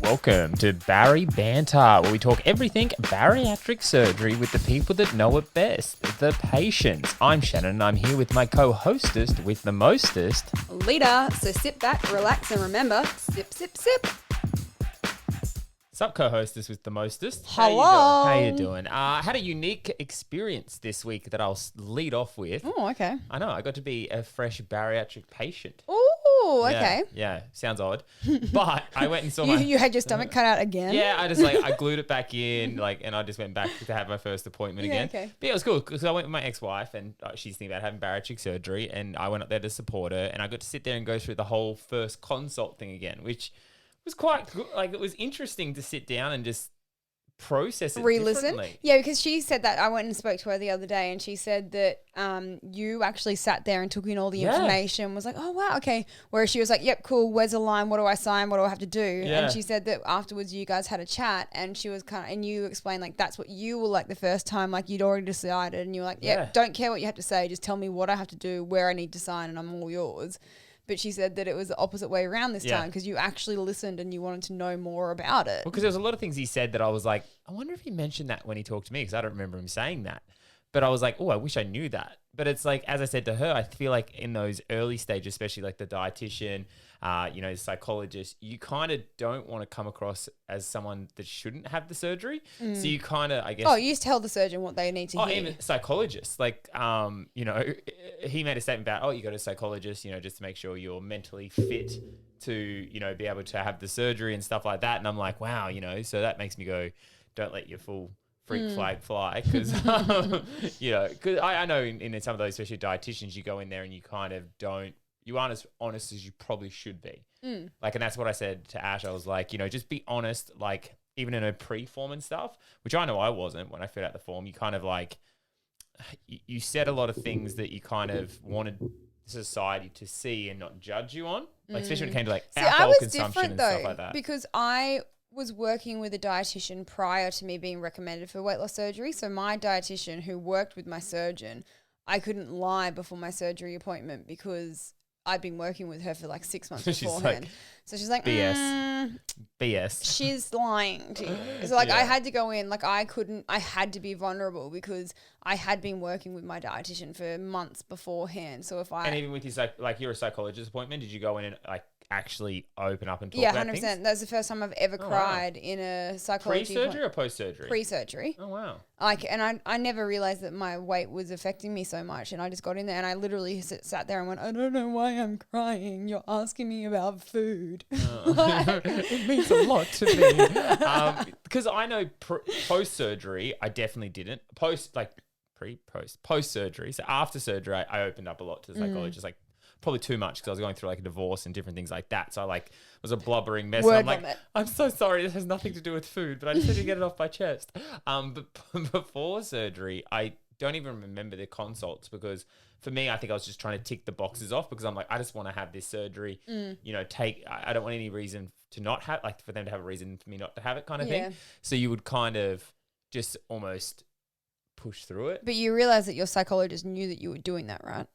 Welcome to BARI Banter, where we talk everything bariatric surgery with the people that know it best, the patients. I'm Shannon, and I'm here with my co-hostess with the mostest, Alida. So sit back, relax, and remember, sip, sip, sip. Sup, co-hostess with the mostest. Hello. How you doing? I had a unique experience this week that I'll lead off with. Oh, okay. I know, I got to be a fresh bariatric patient. Oh, okay. Yeah, sounds odd. But I went and saw You had your stomach cut out again? Yeah, I glued it back in, and I just went back to have my first appointment again. Okay. But yeah, it was cool because I went with my ex-wife and she's thinking about having bariatric surgery, and I went up there to support her, and I got to sit there and go through the whole first consult thing again, which was quite good. Like, it was interesting to sit down and just process it differently. Yeah, because she said that. I went and spoke to her the other day, and she said that you actually sat there and took in all the information, was like, oh wow, okay, whereas she was like, yep, cool, where's the line, what do I sign, what do I have to do? And she said that afterwards you guys had a chat, and she was and you explained like that's what you were like the first time, like you'd already decided, and you were like, yep, don't care what you have to say, just tell me what I have to do, where I need to sign, and I'm all yours. But she said that it was the opposite way around this time because you actually listened and you wanted to know more about it. Well, because there was a lot of things he said that I was like, I wonder if he mentioned that when he talked to me, because I don't remember him saying that. But I was like, oh, I wish I knew that. But it's like, as I said to her, I feel like in those early stages, especially like the dietitian, the psychologist, you kind of don't want to come across as someone that shouldn't have the surgery. So you kind of, I guess. Oh, you tell the surgeon what they need to hear. Even psychologists, like, he made a statement about, you go to a psychologist, just to make sure you're mentally fit to, be able to have the surgery and stuff like that. And I'm like, wow, so that makes me go, don't let your full freak flag fly, because because I know in some of those, especially dietitians, you go in there and you kind of you aren't as honest as you probably should be. And that's what I said to Ash. I was like, just be honest, like even in a pre-form and stuff, which I know I wasn't when I filled out the form. You kind of like you said a lot of things that you kind of wanted society to see and not judge you on, like especially when it came to like alcohol consumption and stuff like that. Because I was working with a dietitian prior to me being recommended for weight loss surgery. So my dietitian, who worked with my surgeon, I couldn't lie before my surgery appointment because I'd been working with her for like 6 months beforehand. So she's like, BS. She's lying to you. So I had to go in, I had to be vulnerable because I had been working with my dietitian for months beforehand. So and even with your psychologist appointment, did you go in and actually open up and talk about 100%. things? That's the first time I've ever cried in a psychology Pre-surgery or post-surgery? Pre-surgery. Oh, wow. And I never realized that my weight was affecting me so much, and I just got in there and I literally sat there and went, I don't know why I'm crying. You're asking me about food. It means a lot to me. Because I know post-surgery, I definitely didn't. Post-surgery. So after surgery, I opened up a lot to the psychologist, probably too much because I was going through like a divorce and different things like that. So I was a blubbering mess. And I'm like, I'm so sorry. This has nothing to do with food, but I just had to get it off my chest. But before surgery, I don't even remember the consults because for me, I think I was just trying to tick the boxes off because I'm like, I just want to have this surgery, I don't want any reason to not have, for them to have a reason for me not to have it kind of thing. So you would kind of just almost push through it. But you realize that your psychologist knew that you were doing that, right?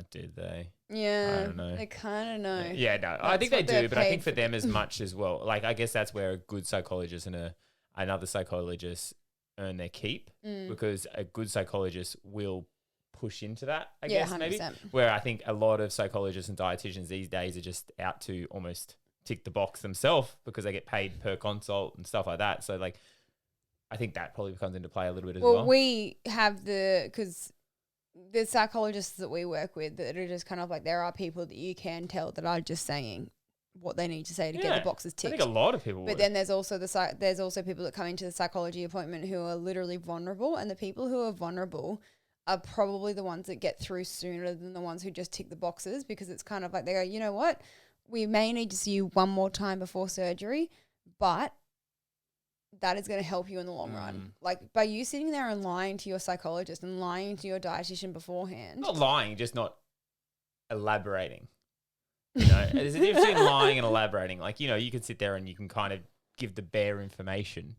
Did they? Yeah. I don't know. They kind of know. Yeah, no. I think they do, but I think for them as much as well. I guess that's where a good psychologist and another psychologist earn their keep because a good psychologist will push into that, I guess, 100%. maybe. Where I think a lot of psychologists and dietitians these days are just out to almost tick the box themselves because they get paid per consult and stuff like that. So, I think that probably comes into play a little bit as well. Well, we have because the psychologists that we work with that are just kind of there are people that you can tell that are just saying what they need to say to get the boxes ticked. I think a lot of people But then there's also people that come into the psychology appointment who are literally vulnerable, and the people who are vulnerable are probably the ones that get through sooner than the ones who just tick the boxes, because it's kind of like they go, you know what, we may need to see you one more time before surgery, but that is going to help you in the long run. By you sitting there and lying to your psychologist and lying to your dietitian beforehand. Not lying, just not elaborating. There's a difference between lying and elaborating. You can sit there and you can kind of give the bare information,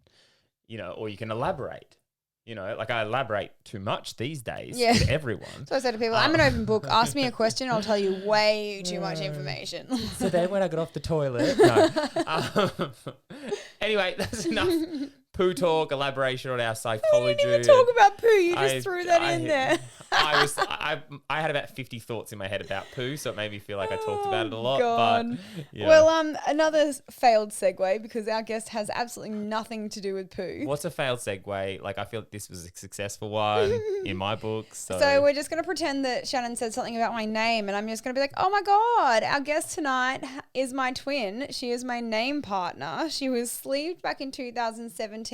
or you can elaborate. You know, like I elaborate too much these days Yeah. with everyone. So I said to people, I'm an open book. Ask me a question, I'll tell you way too much information. So then when I got off the toilet, no. Anyway, that's enough poo talk, elaboration on our psychology. You didn't even talk about poo. You just threw that in there. I had about 50 thoughts in my head about poo, so it made me feel like I talked about it a lot. God. But yeah. Well, another failed segue because our guest has absolutely nothing to do with poo. What's a failed segue? Like, I feel like this was a successful one in my book. So we're just going to pretend that Shannon said something about my name, and I'm just going to be like, oh my God, our guest tonight is my twin. She is my name partner. She was sleeved back in 2017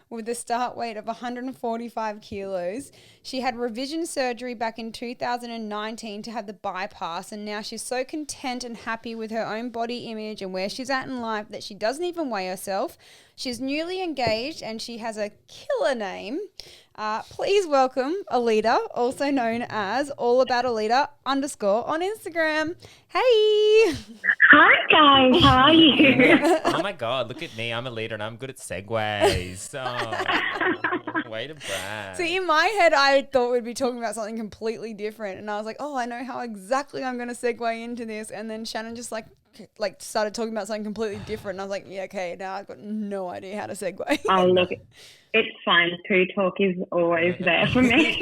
with a start weight of 145 kilos. She had revision surgery back in 2019 to have the bypass, and now she's so content and happy with her own body image and where she's at in life that she doesn't even weigh herself. She's newly engaged and she has a killer name. Please welcome Alida, also known as allaboutAlida_ on Instagram. Hey! Hi guys, how are you? Oh my God, look at me. I'm a leader and I'm good at segues. Oh, way to brag. See, in my head, I thought we'd be talking about something completely different. And I was like, oh, I know how exactly I'm going to segue into this. And then Shannon just like started talking about something completely different. And I was like, yeah, okay, now I've got no idea how to segue. Oh, look, it's fine. Poo talk is always there for me.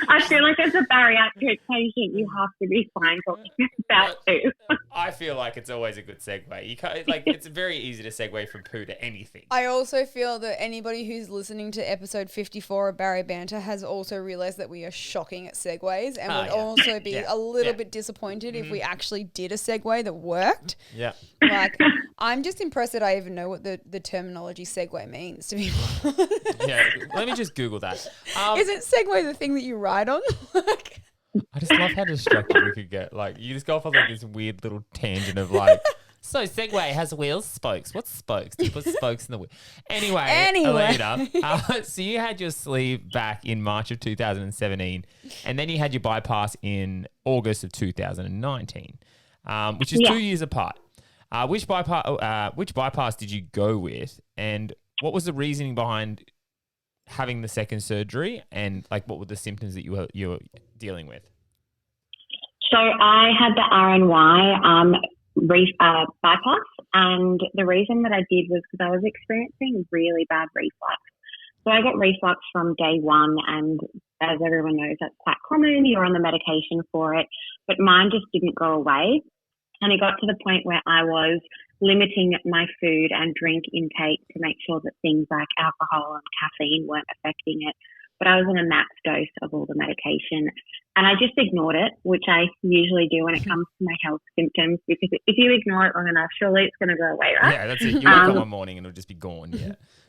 I feel like as a bariatric patient, you have to be fine talking about poo. I feel like it's always a good segue. You can't, like, it's very easy to segue from poo to anything. I also feel that anybody who's listening to episode 54 of Bari Banter has also realised that we are shocking at segues and would also be a little bit disappointed if we actually did a segue that worked. Yeah. Like, I'm just impressed that I even know what the terminology segue means, to be honest. Yeah, let me just Google that. Isn't segue the thing that you ride on? I just love how distracted we could get. Like, you just go off on like this weird little tangent of like, so Segway has wheels, spokes. What's spokes? Do you put spokes in the wheel? Anyway. Alida, so you had your sleeve back in March of 2017, and then you had your bypass in August of 2019, which is 2 years apart. Which bypass did you go with, and what was the reasoning behind having the second surgery, and like what were the symptoms that you were dealing with? So I had the RNY bypass, and the reason that I did was because I was experiencing really bad reflux. So I got reflux from day one, and as everyone knows, that's quite common. You're on the medication for it, but mine just didn't go away. And it got to the point where I was limiting my food and drink intake to make sure that things like alcohol and caffeine weren't affecting it. But I was on a max dose of all the medication, and I just ignored it, which I usually do when it comes to my health symptoms, because if you ignore it long enough, surely it's going to go away, right? Yeah, that's it. You wake up one morning and it'll just be gone.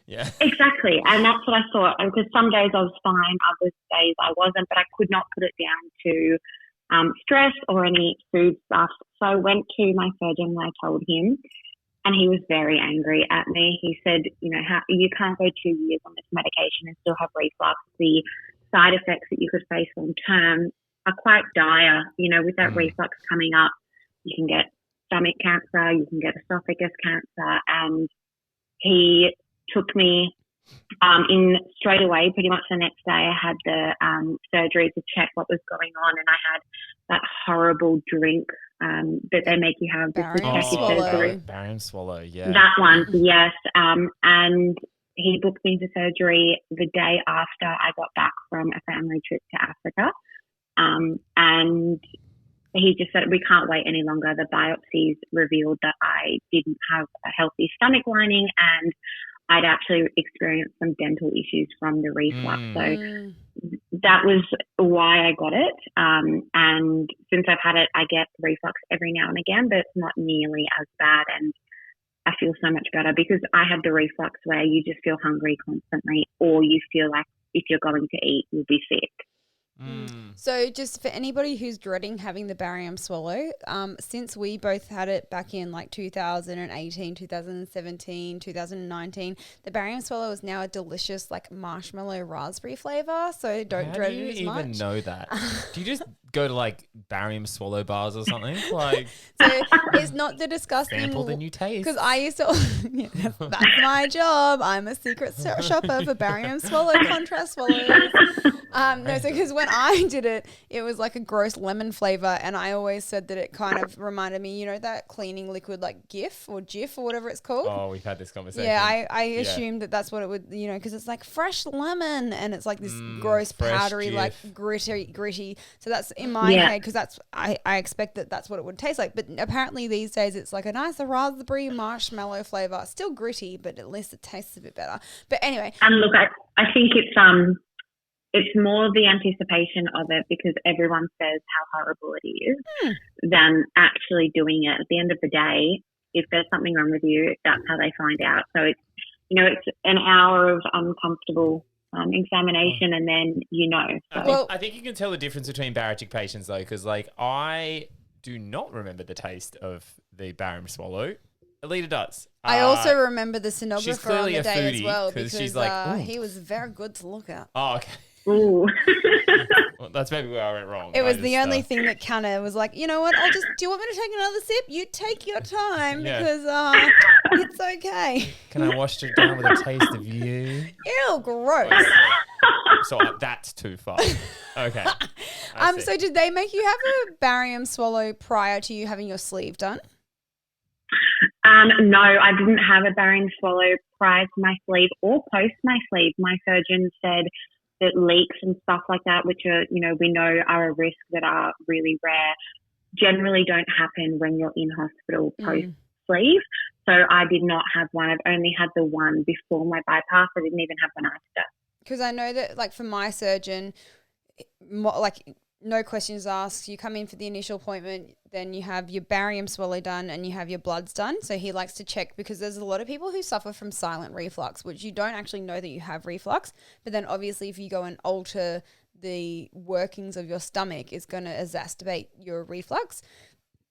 Yeah. Exactly. And that's what I thought. Because some days I was fine, other days I wasn't, but I could not put it down to stress or any food stuff. So I went to my surgeon and I told him, and he was very angry at me. He said, you know, you can't go 2 years on this medication and still have reflux. The side effects that you could face long term are quite dire. You know, with that reflux coming up, you can get stomach cancer, you can get esophagus cancer. And he took me in straight away. Pretty much the next day I had the surgery to check what was going on, and I had that horrible drink that they make you have just to check your surgery. Barium swallow, yeah. That one, yes. And he booked me for surgery the day after I got back from a family trip to Africa. And he just said, we can't wait any longer. The biopsies revealed that I didn't have a healthy stomach lining, and I'd actually experienced some dental issues from the reflux. So that was why I got it. And since I've had it, I get reflux every now and again, but it's not nearly as bad. And I feel so much better because I had the reflux where you just feel hungry constantly, or you feel like if you're going to eat, you'll be sick. So just for anybody who's dreading having the barium swallow, since we both had it back in like 2018, 2017, 2019, the barium swallow is now a delicious like marshmallow raspberry flavor. So don't dread it as much. How do you even know that? Do you just go to like barium swallow bars or something. Like, So it's not the disgusting. sample the new taste. Because I used to, yeah, that's my job. I'm a secret shopper for barium swallow contrast swallows. No, so because when I did it, it was like a gross lemon flavor, and I always said that it kind of reminded me, you know, that cleaning liquid like GIF or Jif or whatever it's called. Oh, we've had this conversation. Yeah, I assumed that that's what it would, you know, because it's like fresh lemon, and it's like this gross powdery, Jif. like gritty. So that's in my head, because that's I expect that that's what it would taste like. But apparently these days it's like a nice raspberry marshmallow flavor, still gritty, but at least it tastes a bit better. But anyway, and look, I think it's more the anticipation of it, because everyone says how horrible it is than actually doing it. At the end of the day, if there's something wrong with you, that's how they find out. So it's, you know, it's an hour of uncomfortable examination, and then you know. So. I think you can tell the difference between bariatric patients though, because like I do not remember the taste of the barium swallow. Alida does. I also remember the sonographer she's on clearly the a day foodie, as well, 'cause because she's like, he was very good to look at. Oh, okay. Ooh. Well, that's maybe where I went wrong. It was the only thing that kind of was like, you know what? Do you want me to take another sip? You take your time because it's okay. Can I wash it down with a taste of you? Ew, gross. So that's too far. Okay. So did they make you have a barium swallow prior to you having your sleeve done? No, I didn't have a barium swallow prior to my sleeve or post my sleeve. My surgeon said that leaks and stuff like that, which are, you know, we know are a risk that are really rare, generally don't happen when you're in hospital post sleeve. So I did not have one. I've only had the one before my bypass. I didn't even have one after. Because I know that, like, for my surgeon, like, no questions asked. You come in for the initial appointment, then you have your barium swallow done and you have your bloods done. So he likes to check, because there's a lot of people who suffer from silent reflux, which you don't actually know that you have reflux. But then obviously if you go and alter the workings of your stomach, it's going to exacerbate your reflux.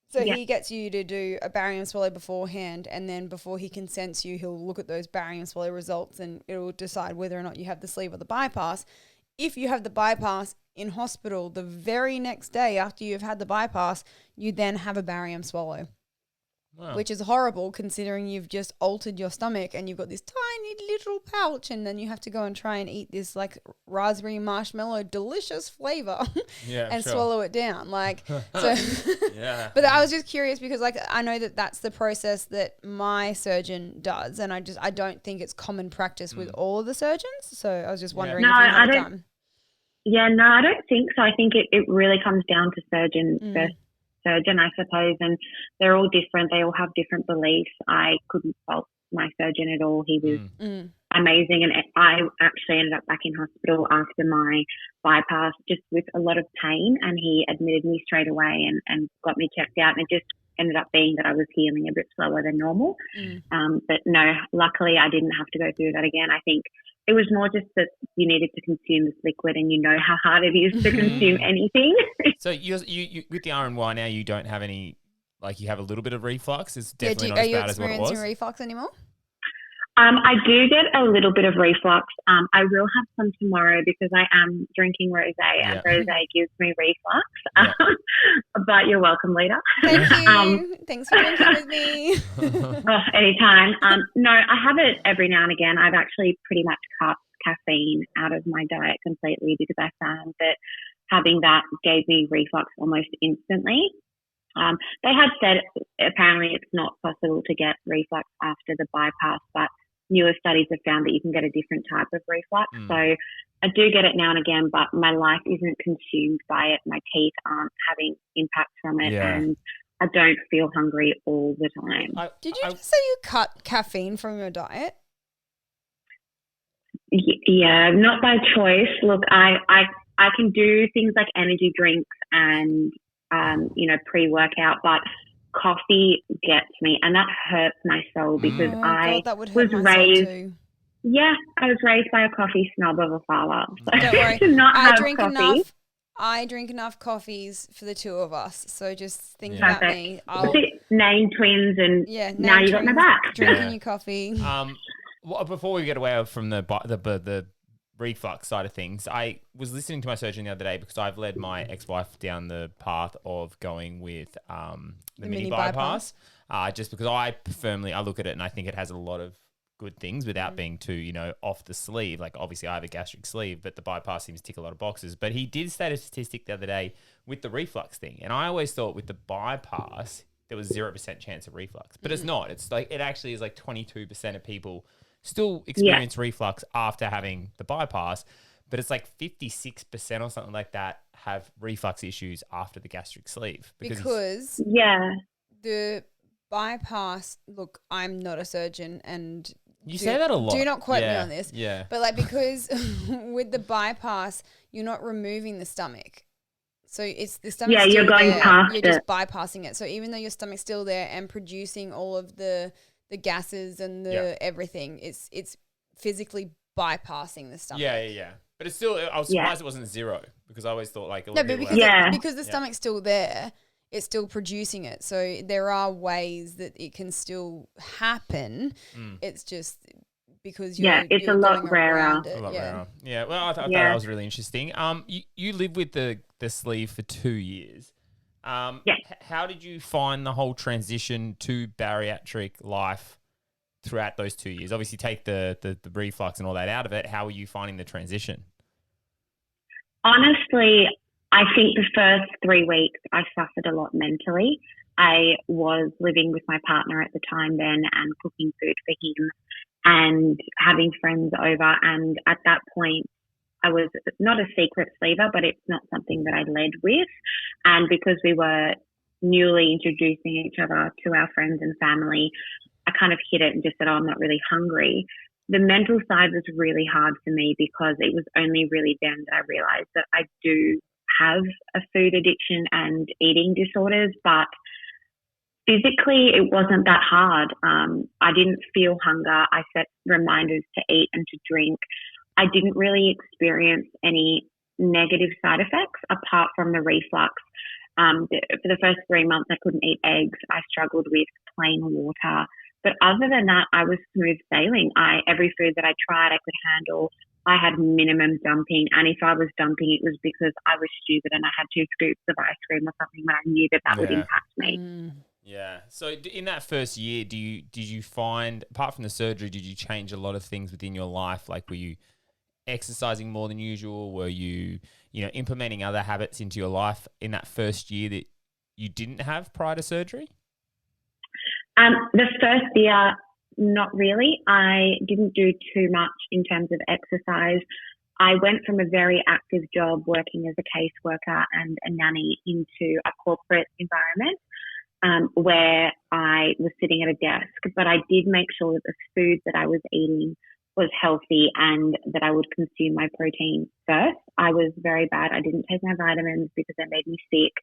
So he gets you to do a barium swallow beforehand, and then before he consents you, he'll look at those barium swallow results and it'll decide whether or not you have the sleeve or the bypass. If you have the bypass in hospital, the very next day after you've had the bypass, you then have a barium swallow, which is horrible considering you've just altered your stomach and you've got this tiny little pouch, and then you have to go and try and eat this like raspberry marshmallow delicious flavor and swallow it down. Like, so, but I was just curious because like I know that that's the process that my surgeon does, and I don't think it's common practice with all of the surgeons. So I was just wondering if you had it done. Yeah, no, I don't think so. I think it really comes down to surgeon versus surgeon, I suppose, and they're all different. They all have different beliefs. I couldn't fault my surgeon at all. He was amazing, and I actually ended up back in hospital after my bypass just with a lot of pain, and he admitted me straight away and got me checked out, and it just ended up being that I was healing a bit slower than normal. But no, luckily I didn't have to go through that again. I think it was more just that you needed to consume this liquid, and you know how hard it is to consume anything. So you with the RNY now, you don't have any, like you have a little bit of reflux. It's definitely not as bad as what it was. Are you experiencing reflux anymore? I do get a little bit of reflux. I will have some tomorrow because I am drinking rosé, and rosé gives me reflux. But you're welcome, Lita. Thank you. Thanks for drinking with me. Anytime. No, I have it every now and again. I've actually pretty much cut caffeine out of my diet completely because I found that having that gave me reflux almost instantly. They had said apparently it's not possible to get reflux after the bypass, but newer studies have found that you can get a different type of reflux. So I do get it now and again, but my life isn't consumed by it. My teeth aren't having impact from it, and I don't feel hungry all the time. Did you just say you cut caffeine from your diet? Yeah, not by choice. Look, I can do things like energy drinks and pre-workout, but coffee gets me, and that hurts my soul because I was raised. Too. Yeah, I was raised by a coffee snob of a father. So don't worry, I drink enough coffees for the two of us. So just think about me. Name twins, and now you got my back. Drinking your coffee. Before we get away from the reflux side of things, I was listening to my surgeon the other day because I've led my ex-wife down the path of going with the mini bypass. Just because I look at it and I think it has a lot of good things without being too, off the sleeve. Like obviously I have a gastric sleeve, but the bypass seems to tick a lot of boxes. But he did state a statistic the other day with the reflux thing. And I always thought with the bypass, there was 0% chance of reflux, but it's not. It's like, it actually is like 22% of people still experience reflux after having the bypass, but it's like 56% or something like that have reflux issues after the gastric sleeve. Because the bypass, look, I'm not a surgeon and you say that a lot. Do not quote me on this. Yeah. But like, because with the bypass, you're not removing the stomach. So it's the stomach. Yeah, you're going past it. You're just bypassing it. So even though your stomach's still there and producing all of the gases and the everything, it's physically bypassing the stomach. Yeah. But it's still, I was surprised it wasn't 0 because I always thought like, because the stomach's still there, it's still producing it. So there are ways that it can still happen. It's just because it's a lot rarer. Yeah. Well, I thought that was really interesting. You lived with the sleeve for 2 years. How did you find the whole transition to bariatric life throughout those 2 years? Obviously, take the reflux and all that out of it. How were you finding the transition? Honestly, I think the first 3 weeks I suffered a lot mentally. I was living with my partner at the time then and cooking food for him and having friends over. And at that point, I was not a secret sleever, but it's not something that I led with. And because we were newly introducing each other to our friends and family, I kind of hit it and just said, I'm not really hungry. The mental side was really hard for me because it was only really then that I realized that I do have a food addiction and eating disorders, but physically it wasn't that hard. I didn't feel hunger. I set reminders to eat and to drink. I didn't really experience any negative side effects apart from the reflux. For the first 3 months, I couldn't eat eggs. I struggled with plain water. But other than that, I was smooth sailing. Every food that I tried, I could handle. I had minimum dumping. And if I was dumping, it was because I was stupid and I had 2 scoops of ice cream or something that I knew that would impact me. Yeah. So in that first year, did you find, apart from the surgery, did you change a lot of things within your life? Like, were you exercising more than usual? Were you, implementing other habits into your life in that first year that you didn't have prior to surgery? The first year, not really. I didn't do too much in terms of exercise. I went from a very active job working as a caseworker and a nanny into a corporate environment where I was sitting at a desk, but I did make sure that the food that I was eating was healthy and that I would consume my protein first. I was very bad. I didn't take my vitamins because they made me sick,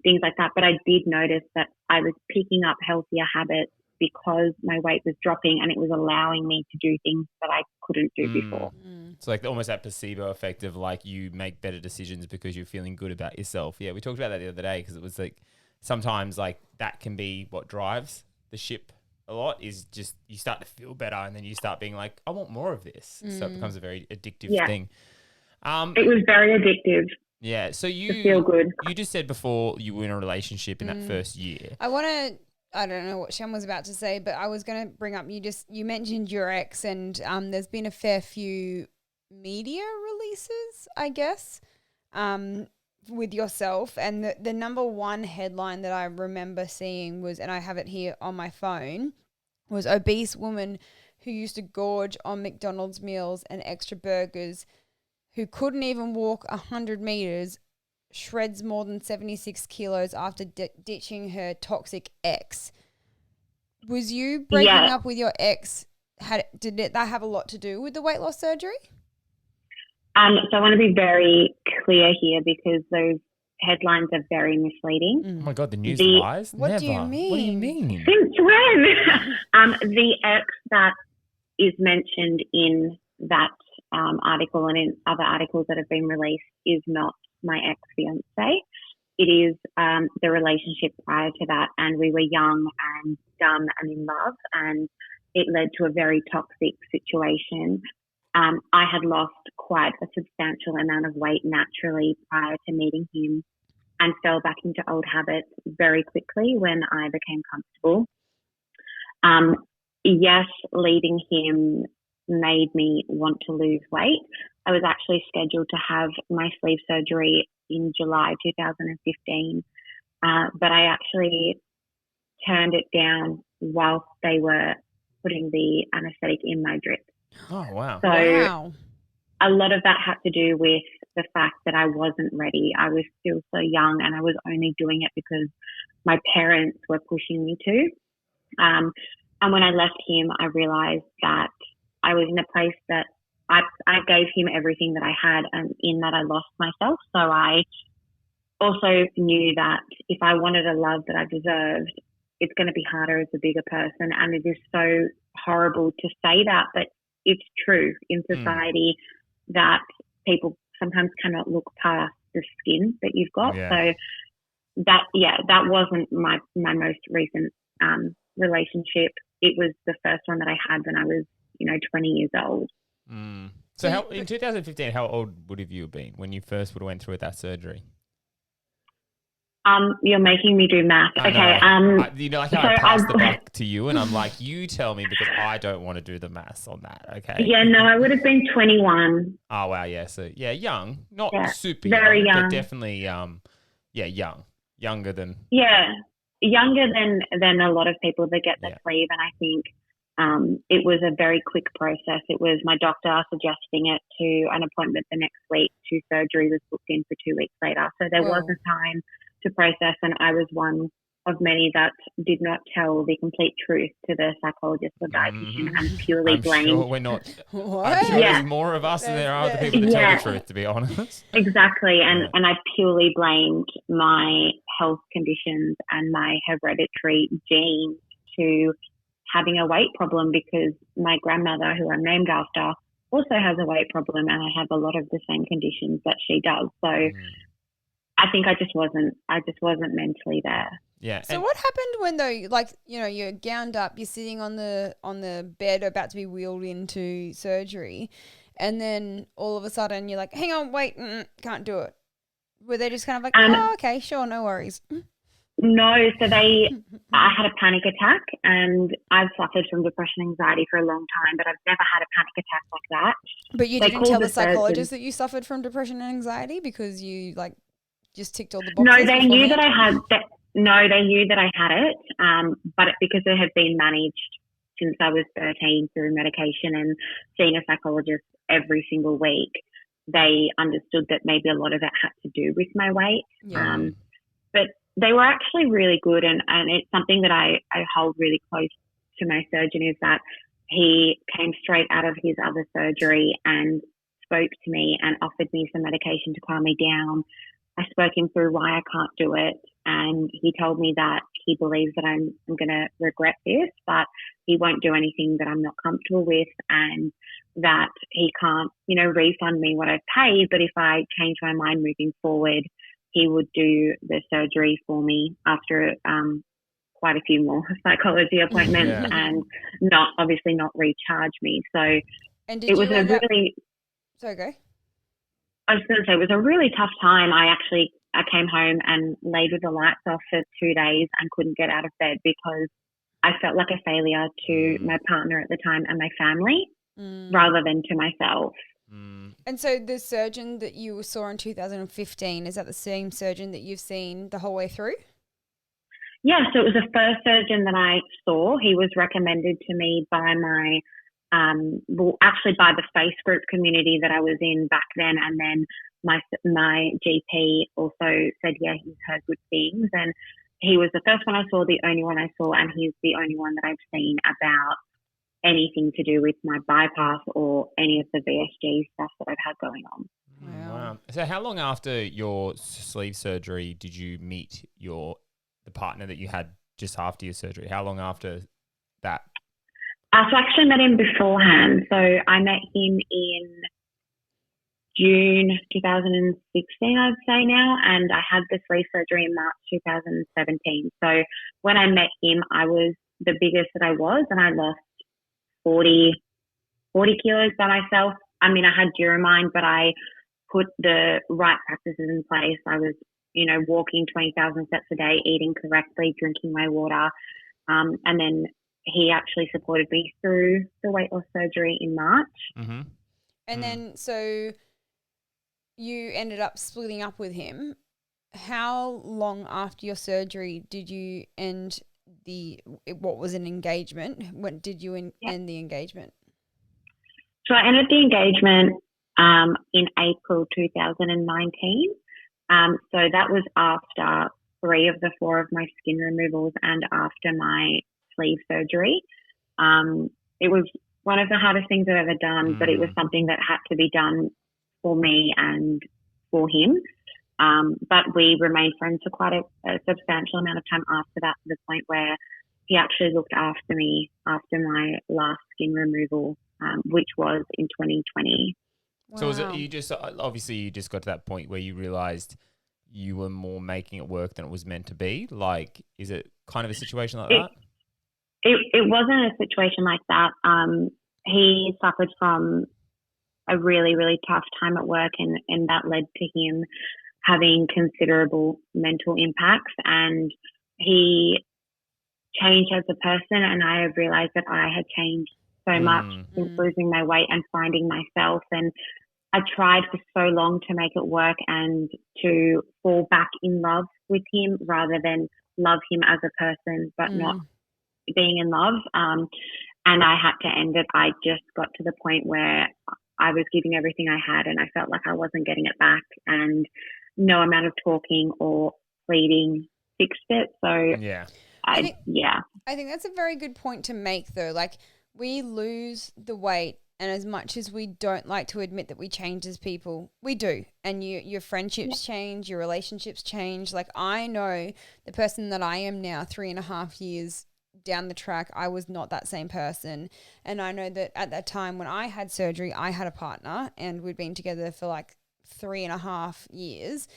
things like that. But I did notice that I was picking up healthier habits because my weight was dropping and it was allowing me to do things that I couldn't do before. It's like almost that placebo effect of like you make better decisions because you're feeling good about yourself. Yeah, we talked about that the other day because it was like sometimes like that can be what drives the ship a lot, is just you start to feel better and then you start being like, I want more of this. So it becomes a very addictive thing. It was very addictive. Yeah. So to feel good. You just said before you were in a relationship in that first year. I don't know what Shem was about to say, but I was going to bring up, you mentioned your ex and there's been a fair few media releases, I guess, with yourself. And the number one headline that I remember seeing was, and I have it here on my phone, was obese woman who used to gorge on McDonald's meals and extra burgers, who couldn't even walk 100 meters, shreds more than 76 kilos after ditching her toxic ex. Was you breaking up with your ex? Did that have a lot to do with the weight loss surgery? So I want to be very clear here because those headlines are very misleading. Oh my God, the news lies? What do you mean? What do you mean? Since when? The ex that is mentioned in that article and in other articles that have been released is not my ex-fiance. It is the relationship prior to that, and we were young and dumb and in love, and it led to a very toxic situation. I had lost quite a substantial amount of weight naturally prior to meeting him and fell back into old habits very quickly when I became comfortable. Yes, leading him made me want to lose weight. I was actually scheduled to have my sleeve surgery in July 2015, but I actually turned it down whilst they were putting the anaesthetic in my drip. Oh, wow. So Wow. a lot of that had to do with the fact that I wasn't ready. I was still so young and I was only doing it because my parents were pushing me to. And when I left him, I realised that I was in a place that I gave him everything that I had, and in that I lost myself. So I also knew that if I wanted a love that I deserved, it's going to be harder as a bigger person. And it is so horrible to say that, but it's true in society that people sometimes cannot look past the skin that you've got. Yeah. So that wasn't my most recent relationship. It was the first one that I had when I was, 20 years old. So in 2015, how old would have you been when you first would have went through that surgery? You're making me do math. I Okay. know. Like how I passed the buck to you, and I'm like, you tell me because I don't want to do the maths on that. Okay. Yeah, no, I would have been 21. Oh wow, yeah. So young, not super very young, but definitely young, younger than younger than a lot of people that get the sleeve, and I think it was a very quick process. It was my doctor suggesting it to an appointment the next week. To surgery was booked in for 2 weeks later, so there wasn't time to process, and I was one of many that did not tell the complete truth to the psychologist or dietitian and purely blamed. Sure we're not. What? I'm sure there's more of us than there are the people that tell the truth, to be honest. Exactly, and I purely blamed my health conditions and my hereditary genes to having a weight problem, because my grandmother, who I'm named after, also has a weight problem, and I have a lot of the same conditions that she does. So I think I just wasn't mentally there. Yeah. So what happened when you're gowned up, you're sitting on the bed about to be wheeled into surgery, and then all of a sudden you're like, hang on, wait, can't do it. Were they just kind of like, oh, okay, sure, no worries? No, so I had a panic attack, and I've suffered from depression and anxiety for a long time, but I've never had a panic attack like that. But you didn't tell the psychologist that you suffered from depression and anxiety because you just ticked all the boxes? No, they knew that I had that. No, they knew that I had it, but because it had been managed since I was 13 through medication and seeing a psychologist every single week, they understood that maybe a lot of it had to do with my weight. Yeah. But they were actually really good, and it's something that I hold really close to my surgeon, is that he came straight out of his other surgery and spoke to me and offered me some medication to calm me down. I spoke him through why I can't do it, and he told me that he believes that I'm going to regret this, but he won't do anything that I'm not comfortable with, and that he can't, refund me what I've paid, but if I change my mind moving forward, he would do the surgery for me after quite a few more psychology appointments and not recharge me. So it was Sorry, go. I was going to say, it was a really tough time. I came home and laid with the lights off for 2 days and couldn't get out of bed because I felt like a failure to my partner at the time and my family rather than to myself. And so the surgeon that you saw in 2015, is that the same surgeon that you've seen the whole way through? Yeah, so it was the first surgeon that I saw. He was recommended to me by my by the face group community that I was in back then, and then my GP also said, he's heard good things, and he was the first one I saw, the only one I saw, and he's the only one that I've seen about anything to do with my bypass or any of the VSG stuff that I've had going on. Wow. So how long after your sleeve surgery did you meet the partner that you had just after your surgery? How long after that? So I actually met him beforehand. So I met him in June 2016, I'd say now, and I had the sleeve surgery in March 2017. So when I met him, I was the biggest that I was, and I lost 40 kilos by myself I mean, I had Duromine, but I put the right practices in place. I was, walking 20,000 steps a day, eating correctly, drinking my water. And then he actually supported me through the weight loss surgery in March. Mm-hmm. And then, so you ended up splitting up with him. How long after your surgery did you end what was an engagement? When did you end the engagement? So I ended the engagement in April 2019. So that was after 3 of the 4 of my skin removals and after my sleeve surgery. It was one of the hardest things I've ever done, but it was something that had to be done for me and for him. But we remained friends for quite a substantial amount of time after that, to the point where he actually looked after me after my last skin removal, which was in 2020. Wow. So was it, you just got to that point where you realized you were more making it work than it was meant to be? Like, is it kind of a situation like that? It wasn't a situation like that. He suffered from a really, really tough time at work, and that led to him having considerable mental impacts, and he changed as a person, and I have realized that I had changed so much since losing my weight and finding myself. And I tried for so long to make it work and to fall back in love with him rather than love him as a person but not being in love. And I had to end it. I just got to the point where I was giving everything I had and I felt like I wasn't getting it back, and no amount of talking or pleading fixed it. So I think that's a very good point to make, though. Like, we lose the weight, and as much as we don't like to admit that we change as people, we do. And your friendships change, your relationships change. Like, I know the person that I am now, 3.5 years down the track, I was not that same person. And I know that at that time when I had surgery, I had a partner and we'd been together for like 3.5 years.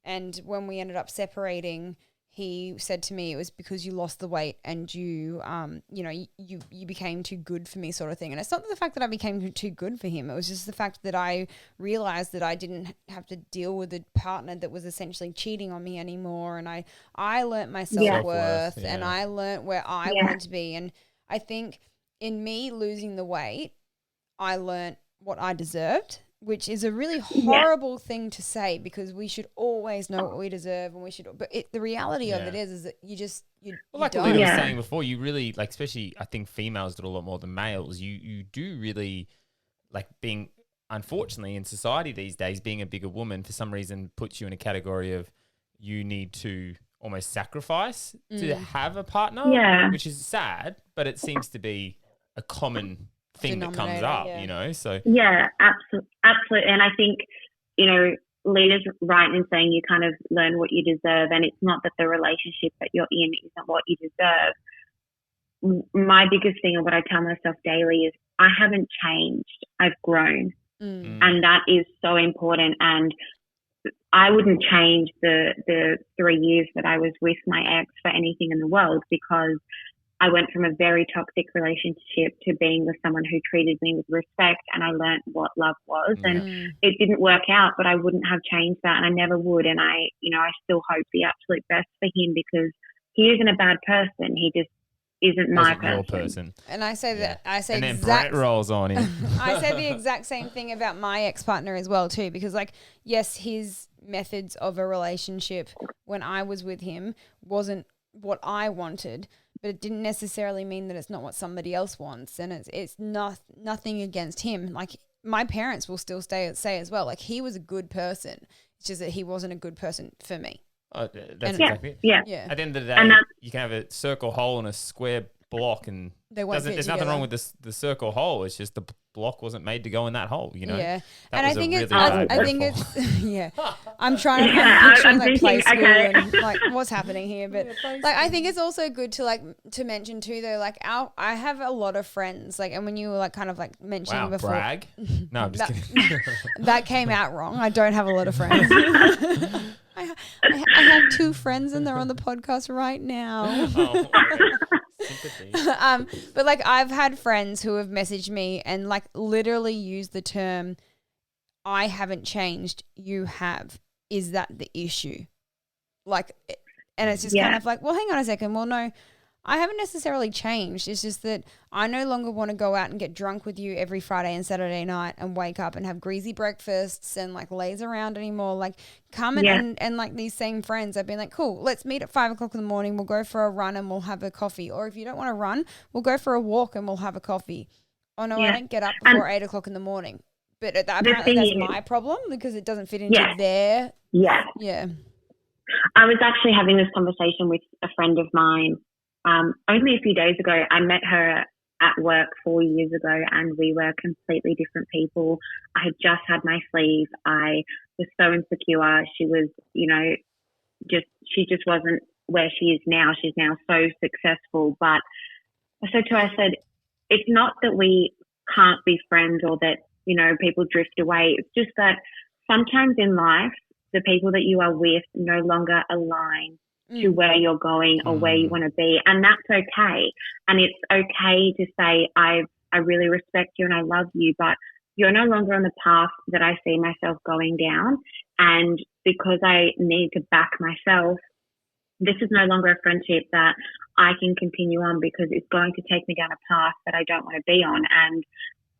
And when we ended up separating, he said to me, it was because you lost the weight and you became too good for me, sort of thing. And it's not the fact that I became too good for him. It was just the fact that I realized that I didn't have to deal with a partner that was essentially cheating on me anymore. And I learnt my self-worth and I learnt where I wanted to be. And I think in me losing the weight, I learnt what I deserved, which is a really horrible thing to say, because we should always know what we deserve, and we should. But the reality of it is that you like Alida was saying before, you really, like, especially I think females do a lot more than males. You do really, like, being, unfortunately in society these days, being a bigger woman for some reason puts you in a category of you need to almost sacrifice to have a partner, which is sad, but it seems to be a common thing that comes up, so. Yeah, absolutely. And I think, Lida's right in saying you kind of learn what you deserve, and it's not that the relationship that you're in isn't what you deserve. My biggest thing, and what I tell myself daily, is I haven't changed. I've grown. And that is so important. And I wouldn't change the 3 years that I was with my ex for anything in the world, because I went from a very toxic relationship to being with someone who treated me with respect, and I learned what love was. And it didn't work out, but I wouldn't have changed that, and I never would. And I still hope the absolute best for him, because he isn't a bad person. He just isn't my person. And I say that and then Brett rolls on him. I say the exact same thing about my ex-partner as well too, because, like, yes, his methods of a relationship when I was with him wasn't what I wanted, but it didn't necessarily mean that it's not what somebody else wants. And it's nothing against him. Like, my parents will still say as well, like, he was a good person. It's just that he wasn't a good person for me. Oh, that's exactly it. Yeah. At the end of the day, you can have a circle hole and a square block, and there's nothing wrong with the circle hole. It's just the block wasn't made to go in that hole, Yeah. And I think it's I'm picturing like play school and like what's happening here, but like I think it's also good to mention too, though, like I have a lot of friends, like, and when you were like kind of like mentioning before, brag. No, I'm just kidding. That came out wrong. I don't have a lot of friends. I have 2 friends and they're on the podcast right now. sympathy. But like I've had friends who have messaged me and like literally used the term, I haven't changed, you have. Is that the issue? Like, and it's just kind of like, well, hang on a second. Well, no, I haven't necessarily changed. It's just that I no longer want to go out and get drunk with you every Friday and Saturday night and wake up and have greasy breakfasts and like laze around anymore. Like come and like these same friends, I've been like, cool, let's meet at 5 o'clock in the morning. We'll go for a run and we'll have a coffee. Or if you don't want to run, we'll go for a walk and we'll have a coffee. Oh no, I don't get up before 8 o'clock in the morning. But apparently that's my problem because it doesn't fit into their... Yeah. Yeah. I was actually having this conversation with a friend of mine only a few days ago. I met her at work 4 years ago and we were completely different people. I had just had my sleeve. I was so insecure. She was, she just wasn't where she is now. She's now so successful. But I said to her, I said, it's not that we can't be friends or that, people drift away. It's just that sometimes in life, the people that you are with no longer align to where you're going or where you want to be. And that's okay. And it's okay to say, I really respect you and I love you, but you're no longer on the path that I see myself going down. And because I need to back myself, this is no longer a friendship that I can continue on because it's going to take me down a path that I don't want to be on. And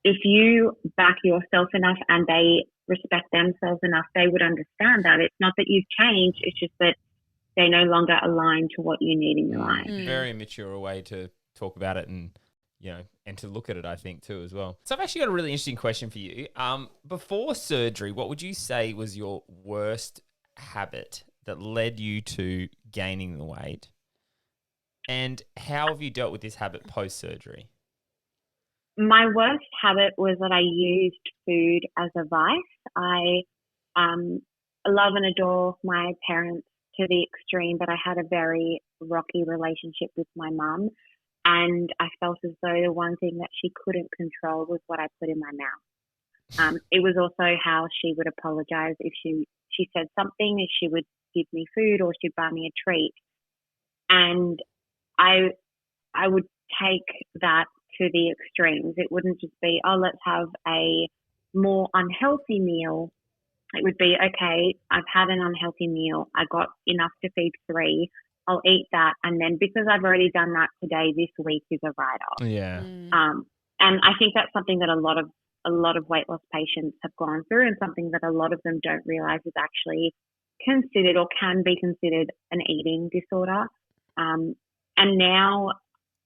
if you back yourself enough and they respect themselves enough, they would understand that. It's not that you've changed, it's just that they no longer align to what you need in your life. Very mature way to talk about it and, and to look at it, I think, too, as well. So I've actually got a really interesting question for you. Before surgery, what would you say was your worst habit that led you to gaining the weight? And how have you dealt with this habit post-surgery? My worst habit was that I used food as a vice. I love and adore my parents to the extreme, but I had a very rocky relationship with my mum, and I felt as though the one thing that she couldn't control was what I put in my mouth. It was also how she would apologize if she said something, if she would give me food or she'd buy me a treat. And I would take that to the extremes. It wouldn't just be, oh, let's have a more unhealthy meal. It would be, okay, I've had an unhealthy meal. I got enough to feed 3. I'll eat that. And then because I've already done that today, this week is a write-off. Yeah. And I think that's something that a lot of weight loss patients have gone through, and something that a lot of them don't realize is actually considered or can be considered an eating disorder. And now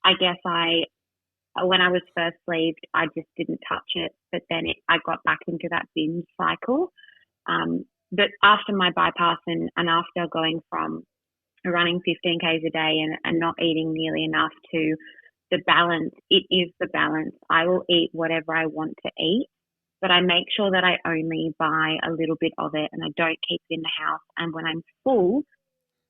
I guess when I was first sleeved, I just didn't touch it, but then I got back into that binge cycle. But after my bypass and after going from running 15 Ks a day and not eating nearly enough to the balance, it is the balance. I will eat whatever I want to eat, but I make sure that I only buy a little bit of it and I don't keep it in the house. And when I'm full,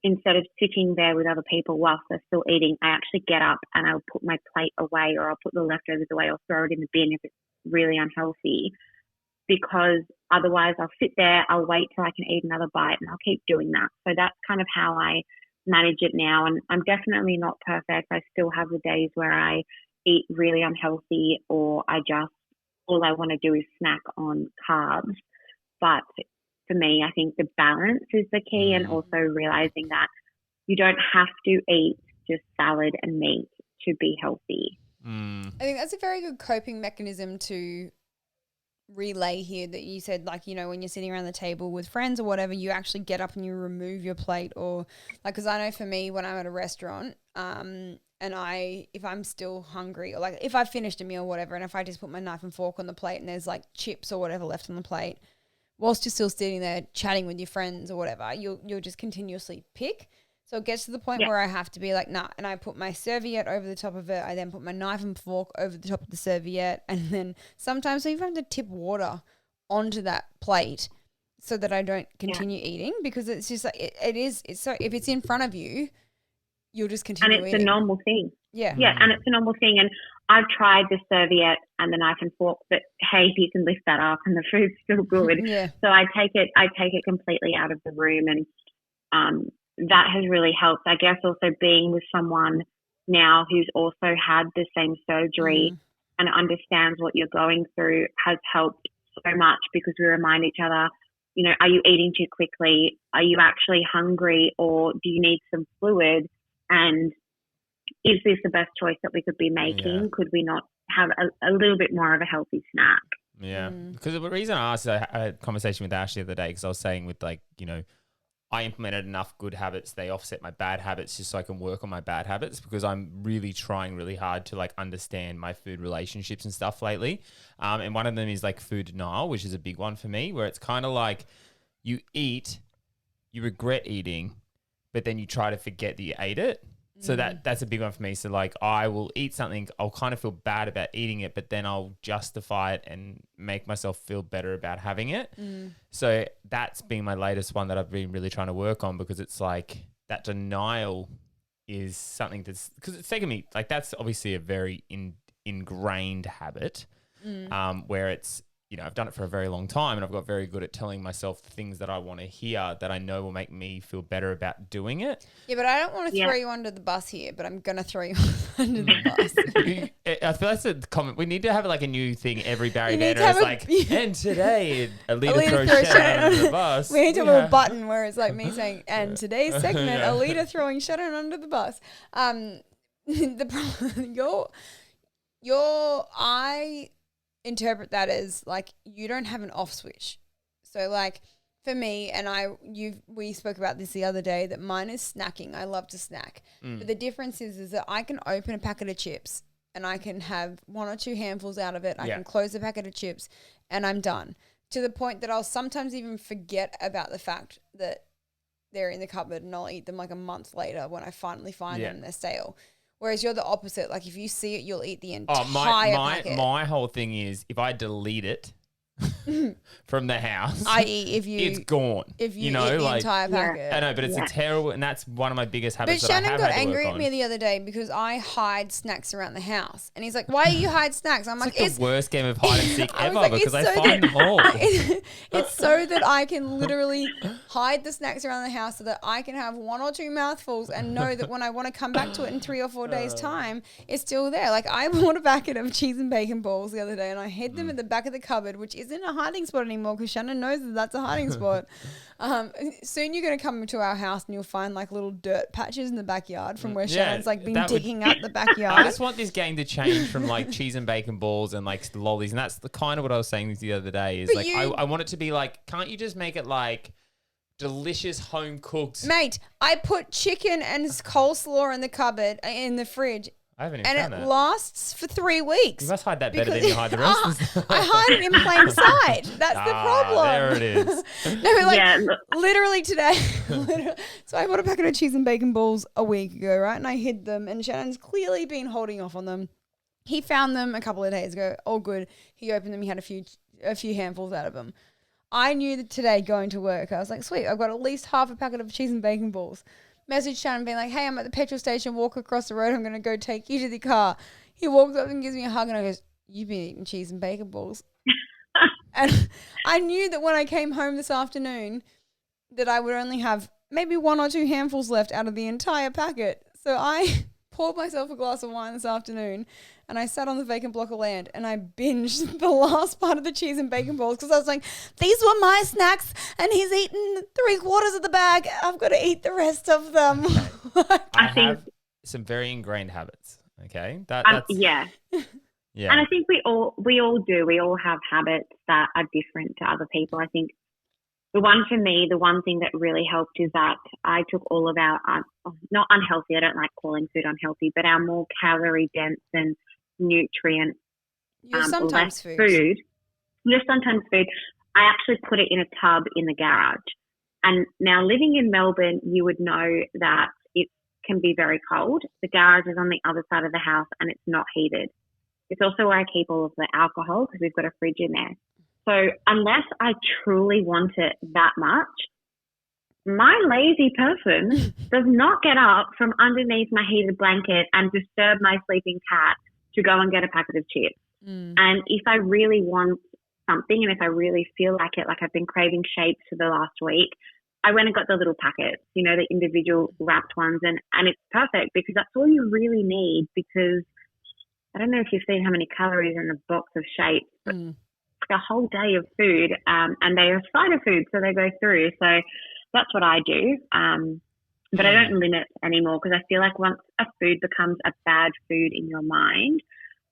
instead of sitting there with other people whilst they're still eating, I actually get up and I'll put my plate away, or I'll put the leftovers away, or throw it in the bin if it's really unhealthy, because otherwise I'll sit there, I'll wait till I can eat another bite, and I'll keep doing that. So that's kind of how I manage it now. And I'm definitely not perfect. I still have the days where I eat really unhealthy, or all I want to do is snack on carbs. But for me, I think the balance is the key, and also realizing that you don't have to eat just salad and meat to be healthy. I think that's a very good coping mechanism to relay here, that you said, like, when you're sitting around the table with friends or whatever, you actually get up and you remove your plate, or like, because I know for me, when I'm at a restaurant, and if I'm still hungry, or like if I finished a meal or whatever, and if I just put my knife and fork on the plate and there's like chips or whatever left on the plate, whilst you're still sitting there chatting with your friends or whatever, you'll just continuously pick. So it gets to the point where I have to be like, nah, and I put my serviette over the top of it. I then put my knife and fork over the top of the serviette, and then sometimes I even have to tip water onto that plate so that I don't continue eating, because it's just like it's so, if it's in front of you, you'll just continue eating. And it's a normal thing. Yeah. Yeah, and it's a normal thing. And I've tried the serviette and the knife and fork, but hey, you can lift that up and the food's still good. Yeah. So I take it completely out of the room, and that has really helped. I guess also being with someone now who's also had the same surgery and understands what you're going through has helped so much, because we remind each other, you know, are you eating too quickly? Are you actually hungry, or do you need some fluid? And is this the best choice that we could be making? Yeah. Could we not have a little bit more of a healthy snack? Yeah. Because the reason I asked, I had a conversation with Ash the other day, because I was saying with, like, you know, I implemented enough good habits, they offset my bad habits just so I can work on my bad habits, because I'm really trying really hard to, like, understand my food relationships and stuff lately. And one of them is, like, food denial, which is a big one for me, where it's kind of like you eat, you regret eating, but then you try to forget that you ate it. So that's a big one for me. So, like, I will eat something, I'll kind of feel bad about eating it, but then I'll justify it and make myself feel better about having it. So that's been my latest one that I've been really trying to work on, because it's like that denial is something that's, because it's taken me, like, that's obviously a very ingrained habit, where it's, you know, I've done it for a very long time, and I've got very good at telling myself the things that I want to hear that I know will make me feel better about doing it. Yeah, but I don't want to throw you under the bus here, but I'm going to throw you under the bus. I feel that's a comment. We need to have, like, a new thing every Barry Banter. It's like, and today, Alida throws Shannon under the bus. We need to have a button where it's like me saying, and today's segment, Alida throwing Shannon under the bus. The problem, I interpret that as, like, you don't have an off switch. So, like, for me, and we spoke about this the other day, that mine is snacking. I love to snack. But the difference is that I can open a packet of chips and I can have 1 or 2 handfuls out of it. I can close the packet of chips and I'm done. To the point that I'll sometimes even forget about the fact that they're in the cupboard, and I'll eat them like a month later when I finally find them and they're stale. Whereas you're the opposite. Like, if you see it, you'll eat the entire packet. My whole thing is, if I delete it from the house, it's gone. If you eat the entire packet. I know, but it's a terrible, and that's one of my biggest habits. But Shannon got angry at me the other day because I hide snacks around the house, and he's like, "Why do you hide snacks?" I'm it's the worst game of hide and seek ever, because I find them all. It's so that I can literally hide the snacks around the house so that I can have 1 or 2 mouthfuls and know that when I want to come back to it in 3 or 4 days' time, it's still there. Like, I bought a packet of cheese and bacon balls the other day, and I hid them at the back of the cupboard, which isn't a hiding spot anymore, because Shannon knows that that's a hiding spot. Soon you're going to come to our house and you'll find, like, little dirt patches in the backyard from where Shannon's, like, been digging up the backyard. I just want this game to change from, like, cheese and bacon balls and, like, lollies, and that's the kind of what I was saying the other day is, but, like, I want it to be like, can't you just make it like delicious home cooked? Mate, I put chicken and coleslaw in the cupboard, in the fridge. I haven't even done that. And it lasts for 3 weeks. You must hide that better than you hide the rest. I hide it in plain sight. That's the problem. There it is. No, like, literally today. So I bought a packet of cheese and bacon balls a week ago, right? And I hid them, and Shannon's clearly been holding off on them. He found them a couple of days ago. All good. He opened them. He had a few handfuls out of them. I knew that today going to work, I was like, sweet, I've got at least half a packet of cheese and bacon balls. Message Shannon being like, hey, I'm at the petrol station, walk across the road, I'm going to go take you to the car. He walks up and gives me a hug, and I goes, you've been eating cheese and bacon balls. And I knew that when I came home this afternoon that I would only have maybe 1 or 2 handfuls left out of the entire packet. So I poured myself a glass of wine this afternoon, and I sat on the vacant block of land and I binged the last part of the cheese and bacon balls, because I was like, these were my snacks and he's eaten 3/4 of the bag. I've got to eat the rest of them. I have some very ingrained habits. Okay. That's yeah. Yeah. And I think we all do. We all have habits that are different to other people. I think the one thing that really helped is that I took all of our, not unhealthy, I don't like calling food unhealthy, but our more calorie dense and nutrient sometimes food. You're sometimes food. I actually put it in a tub in the garage. And now living in Melbourne, you would know that it can be very cold. The garage is on the other side of the house and it's not heated. It's also where I keep all of the alcohol, because we've got a fridge in there. So unless I truly want it that much, my lazy person does not get up from underneath my heated blanket and disturb my sleeping cat to go and get a packet of chips. And if I really want something, and if I really feel like it, like I've been craving shapes for the last week, I went and got the little packets, you know, the individual wrapped ones, and it's perfect because that's all you really need, because I don't know if you've seen how many calories in a box of shapes, but a whole day of food, and they are spider food, so they go through. So that's what I do. But I don't limit anymore, because I feel like once a food becomes a bad food in your mind,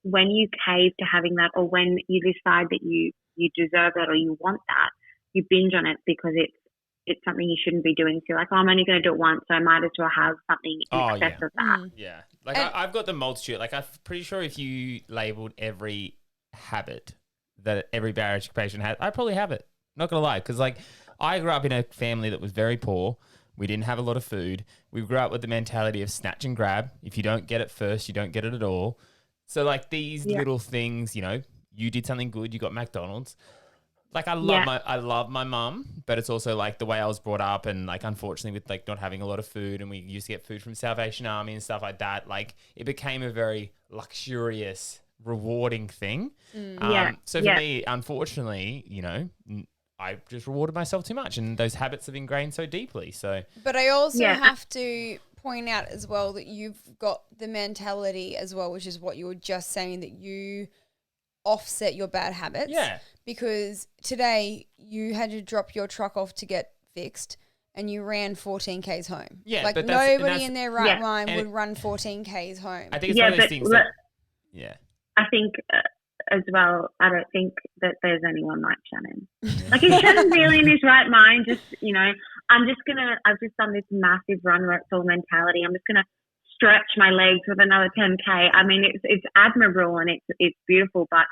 when you cave to having that, or when you decide that you deserve that or you want that, you binge on it because it's something you shouldn't be doing. So you're like, oh, I'm only going to do it once, so I might as well have something in excess of that. Yeah. Like I've got the multitude. Like I'm pretty sure if you labelled every habit that every bariatric patient has, I probably have it. Not going to lie. Because like I grew up in a family that was very poor. We didn't have a lot of food. We grew up with the mentality of snatch and grab. If you don't get it first, you don't get it at all. So like these little things, you know, you did something good, you got McDonald's. Like I love my mum, but it's also like the way I was brought up, and like unfortunately with like not having a lot of food, and we used to get food from Salvation Army and stuff like that, like it became a very luxurious, rewarding thing. So for me, unfortunately, you know, I just rewarded myself too much, and those habits have ingrained so deeply. So, but I also have to point out as well that you've got the mentality as well, which is what you were just saying, that you offset your bad habits. Yeah. Because today you had to drop your truck off to get fixed, and you ran 14 Ks home. Yeah, like but nobody in their right mind would run 14 Ks home. I think it's one of those things. I think as well, I don't think that there's anyone like Shannon. Like if Shannon's really in his right mind, just, you know, I've just done this massive run where it's all mentality. I'm just gonna stretch my legs with another 10K. I mean, it's admirable and it's beautiful, but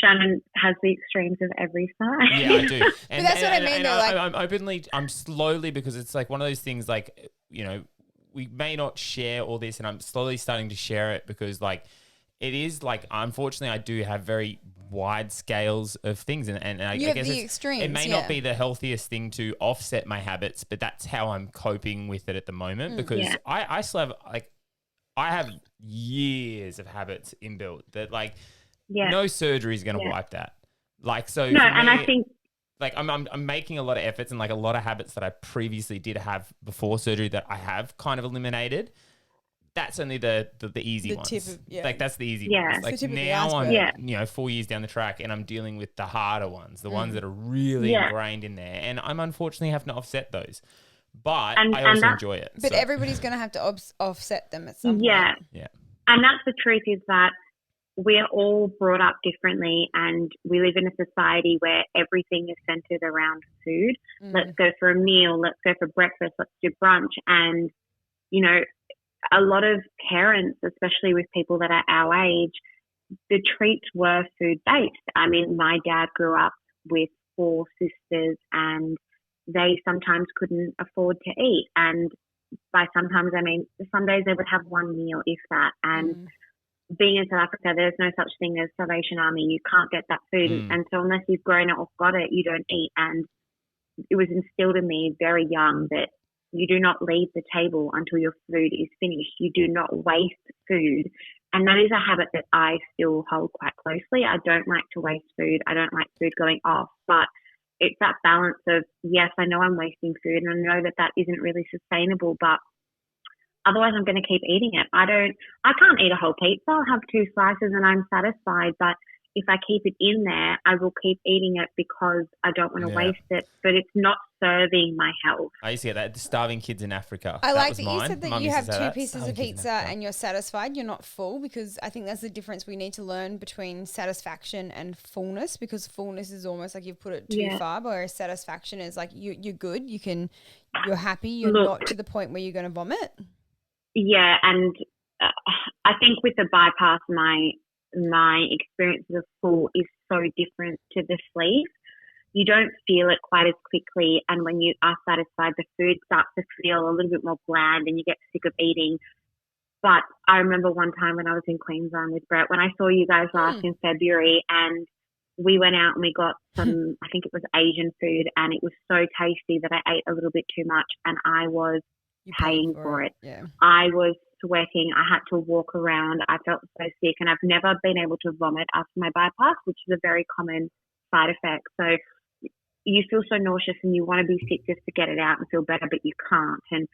Shannon has the extremes of every side. Yeah, I do. And, but that's what I mean, though. I'm slowly, because it's like one of those things, like, you know, we may not share all this, and I'm slowly starting to share it, because like it is like, unfortunately, I do have very wide scales of things, and I guess the extremes. It may not be the healthiest thing to offset my habits, but that's how I'm coping with it at the moment, because I still have I have years of habits inbuilt that like. Yeah. No surgery is going to wipe that. Like, so no, and I think like I'm making a lot of efforts, and like a lot of habits that I previously did have before surgery that I have kind of eliminated. That's only the easy ones. Like that's the easy ones. Like now I'm 4 years down the track, and I'm dealing with the harder ones, the ones that are really ingrained in there, and I'm unfortunately having to offset those. But I also enjoy it. But everybody's going to have to offset them at some point. Yeah. And that's the truth, is that we're all brought up differently, and we live in a society where everything is centered around food. Let's go for a meal. Let's go for breakfast. Let's do brunch. And, you know, a lot of parents, especially with people that are our age, the treats were food-based. I mean, my dad grew up with 4 sisters, and they sometimes couldn't afford to eat. And by sometimes, I mean, some days they would have one meal, if that. And being in South Africa, there's no such thing as Salvation Army. You can't get that food. And so unless you've grown it or got it, you don't eat. And it was instilled in me very young that you do not leave the table until your food is finished. You do not waste food. And that is a habit that I still hold quite closely. I don't like to waste food. I don't like food going off. But it's that balance of, yes, I know I'm wasting food, and I know that that isn't really sustainable, but otherwise, I'm going to keep eating it. I can't eat a whole pizza. I'll have 2 slices and I'm satisfied. But if I keep it in there, I will keep eating it because I don't want to waste it. But it's not serving my health. I used to get that, starving kids in Africa. I like that you said that you have 2 pieces of pizza and you're satisfied. You're not full, because I think that's the difference we need to learn between satisfaction and fullness, because fullness is almost like you've put it too far, whereas satisfaction is like you're good. You're happy. You're not to the point where you're going to vomit. Yeah, and I think with the bypass, my experience of full is so different to the sleeve. You don't feel it quite as quickly, and when you are satisfied, the food starts to feel a little bit more bland, and you get sick of eating. But I remember one time when I was in Queensland with Brett, when I saw you guys last in February, and we went out and we got some, I think it was Asian food, and it was so tasty that I ate a little bit too much, and I was paying for it. Yeah. I was sweating. I had to walk around. I felt so sick, and I've never been able to vomit after my bypass, which is a very common side effect. So you feel so nauseous and you want to be sick just to get it out and feel better, but you can't. And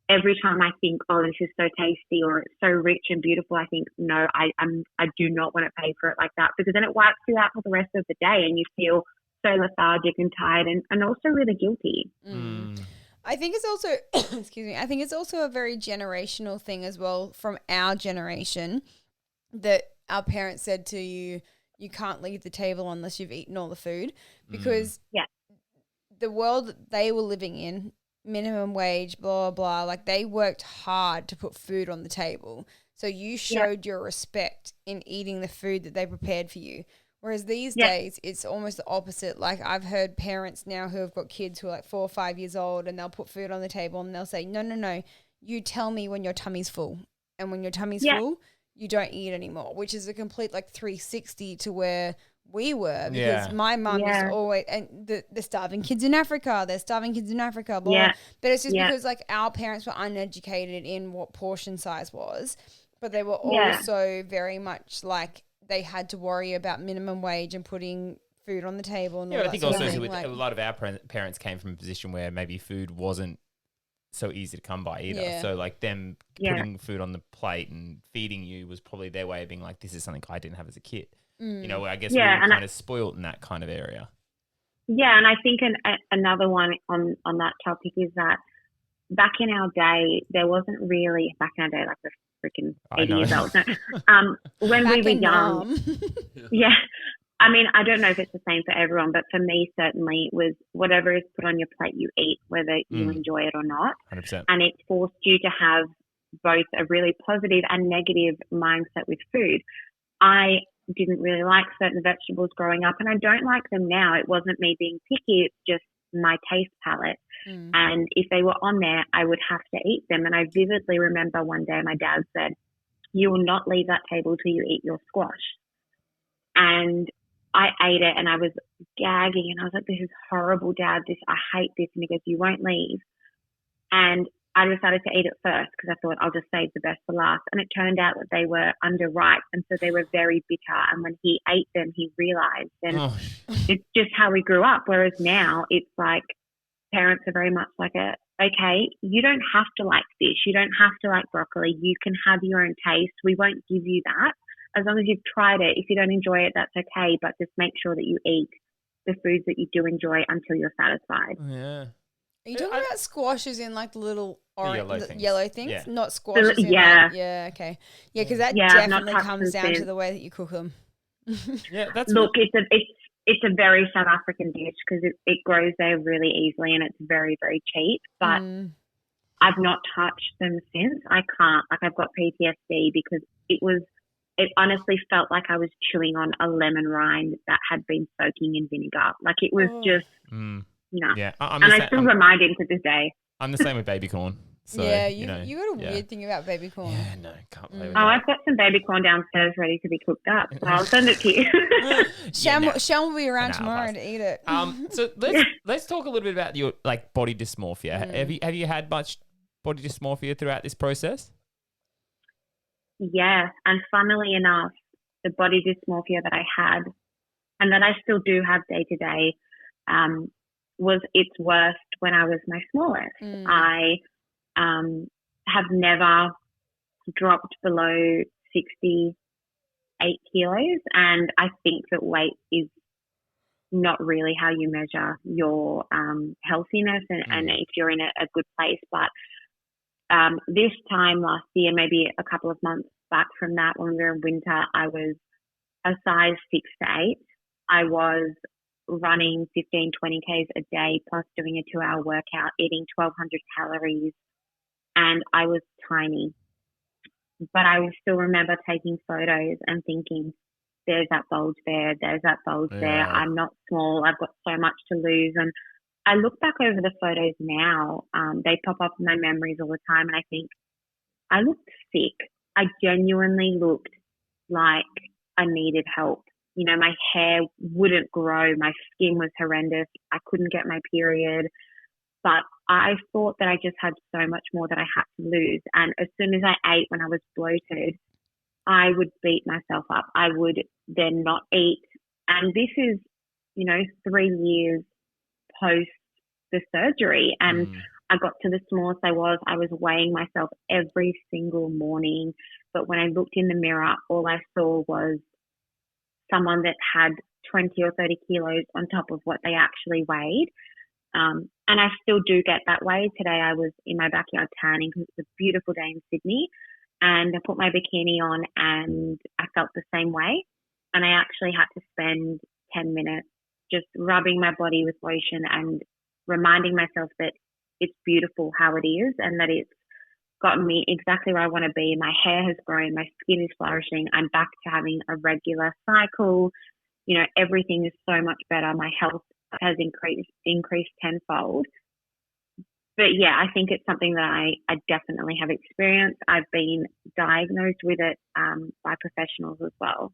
every time I think, oh, this is so tasty or it's so rich and beautiful, I think, no, I do not want to pay for it like that, because then it wipes you out for the rest of the day and you feel so lethargic and tired and also really guilty. I think it's also, excuse me, I think it's also a very generational thing as well from our generation, that our parents said to you, you can't leave the table unless you've eaten all the food, because the world that they were living in, minimum wage, blah, blah, like they worked hard to put food on the table. So you showed your respect in eating the food that they prepared for you. Whereas these days, it's almost the opposite. Like I've heard parents now who have got kids who are like 4 or 5 years old, and they'll put food on the table and they'll say, no, you tell me when your tummy's full. And when your tummy's full, you don't eat anymore, which is a complete like 360 to where we were, because my mum used to always, and the starving kids in Africa, they're starving kids in Africa, blah, blah. But it's just because like our parents were uneducated in what portion size was, but they were also very much like, they had to worry about minimum wage and putting food on the table. And all I that think sort also of thing. with a lot of our parents came from a position where maybe food wasn't so easy to come by either. So like them putting food on the plate and feeding you was probably their way of being like, this is something I didn't have as a kid. You know, I guess we were kind of spoiled in that kind of area. Yeah, and I think another one on that topic is that back in our day, there wasn't really, back in our day, like the freaking 80 years old. No. When we were young, I mean, I don't know if it's the same for everyone, but for me, certainly, it was whatever is put on your plate, you eat, whether you enjoy it or not. 100%. And it forced you to have both a really positive and negative mindset with food. I didn't really like certain vegetables growing up, and I don't like them now. It wasn't me being picky, it's just my taste palette. And if they were on there, I would have to eat them. And I vividly remember one day my dad said, you will not leave that table till you eat your squash. And I ate it and I was gagging and I was like, this is horrible, Dad. I hate this. And he goes, you won't leave. And I decided to eat it first because I thought I'll just save the best for last. And it turned out that they were underripe, and so they were very bitter. And when he ate them, he realized. And it's just how we grew up. Whereas now it's like parents are very much like, okay, you don't have to like fish. You don't have to like broccoli. You can have your own taste. We won't give you that. As long as you've tried it. If you don't enjoy it, that's okay. But just make sure that you eat the foods that you do enjoy until you're satisfied. Yeah. Are you talking about squashes in like the little orange, yellow things? Yeah. Not squashes in okay. Yeah, because that definitely comes down to the way that you cook them. Look, it's a very South African dish because it grows there really easily and it's very, very cheap. But I've not touched them since. I can't. Like, I've got PTSD because it honestly felt like I was chewing on a lemon rind that had been soaking in vinegar. Like, it was just... No. Yeah, and I still remind him to this day. I'm the same with baby corn. So, you got a weird thing about baby corn. Yeah, no, can't play with that. I've got some baby corn downstairs ready to be cooked up. So I'll send it to you. Sean will be around tomorrow to eat it. So let's talk a little bit about your like body dysmorphia. Have you had much body dysmorphia throughout this process? Yeah, and funnily enough, the body dysmorphia that I had, and that I still do have day to day, was its worst when I was my smallest. I have never dropped below 68 kilos, and I think that weight is not really how you measure your healthiness and if you're in a good place. But this time last year, maybe a couple of months back from that, when we were in winter, I was a size 6 to 8. I was running 15, 20 Ks a day, plus doing a 2-hour workout, eating 1,200 calories, and I was tiny. But I still remember taking photos and thinking, there's that bulge there, there's that bulge there. I'm not small. I've got so much to lose. And I look back over the photos now. They pop up in my memories all the time, and I think I looked sick. I genuinely looked like I needed help. You know, my hair wouldn't grow. My skin was horrendous. I couldn't get my period. But I thought that I just had so much more that I had to lose. And as soon as I ate when I was bloated, I would beat myself up. I would then not eat. And this is, 3 years post the surgery. And I got to the smallest I was weighing myself every single morning. But when I looked in the mirror, all I saw was someone that had 20 or 30 kilos on top of what they actually weighed. And I still do get that way. Today I was in my backyard tanning because it's a beautiful day in Sydney, and I put my bikini on and I felt the same way. And I actually had to spend 10 minutes just rubbing my body with lotion and reminding myself that it's beautiful how it is and that it's gotten me exactly where I want to be. My hair has grown, my skin is flourishing, I'm back to having a regular cycle. You know, everything is so much better. My health has increased tenfold. But yeah, I think it's something that I definitely have experienced. I've been diagnosed with it by professionals as well.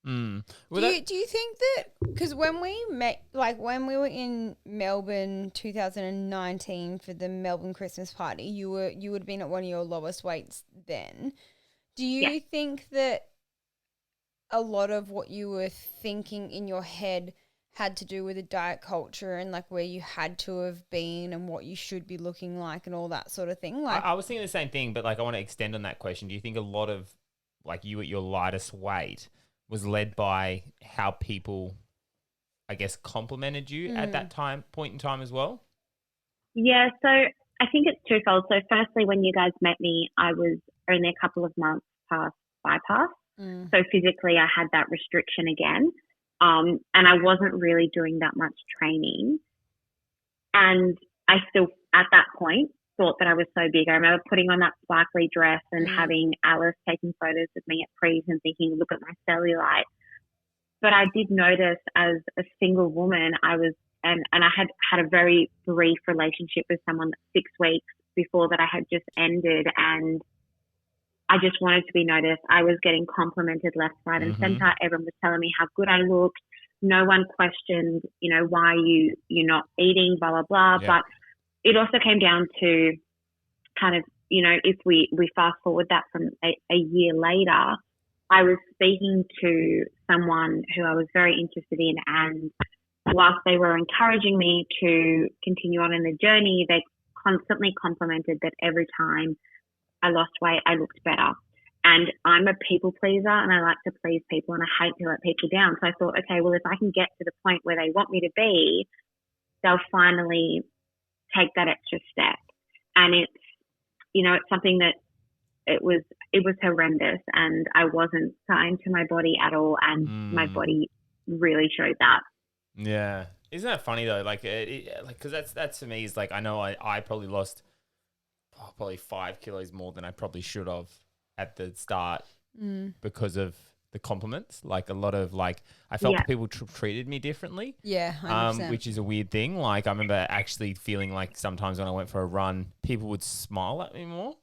Well, do you think that, because when we met, like when we were in Melbourne 2019 for the Melbourne Christmas party, you would have been at one of your lowest weights then. Do you think that a lot of what you were thinking in your head had to do with the diet culture and like where you had to have been and what you should be looking like and all that sort of thing? Like, I was thinking the same thing, but like I want to extend on that question. Do you think a lot of like you at your lightest weight was led by how people, I guess, complimented you at that point in time as well? Yeah, so I think it's twofold. So firstly, when you guys met me, I was only a couple of months past bypass. So physically I had that restriction again. And I wasn't really doing that much training. And I still, at that point, thought that I was so big. I remember putting on that sparkly dress and having Alice taking photos of me at prees and thinking, look at my cellulite. But I did notice as a single woman, I was, and I had a very brief relationship with someone 6 weeks before that I had just ended, and I just wanted to be noticed. I was getting complimented left, right, and centre. Everyone was telling me how good I looked. No one questioned, you know, why you're not eating, blah, blah, blah. Yeah. But it also came down to kind of, you know, if we fast forward that from a year later, I was speaking to someone who I was very interested in, and whilst they were encouraging me to continue on in the journey, they constantly complimented that every time I lost weight, I looked better. And I'm a people pleaser and I like to please people and I hate to let people down. So I thought, okay, well, if I can get to the point where they want me to be, they'll finally take that extra step. And it's, you know, it's something that it was horrendous and I wasn't kind to my body at all. And my body really showed that. Yeah. Isn't that funny though? Like, because that's for me is like, I know I probably lost probably 5 kilos more than I probably should have at the start because of the compliments. Like a lot of like, I felt that people treated me differently. Yeah, 100%. Which is a weird thing. Like I remember actually feeling like sometimes when I went for a run, people would smile at me more,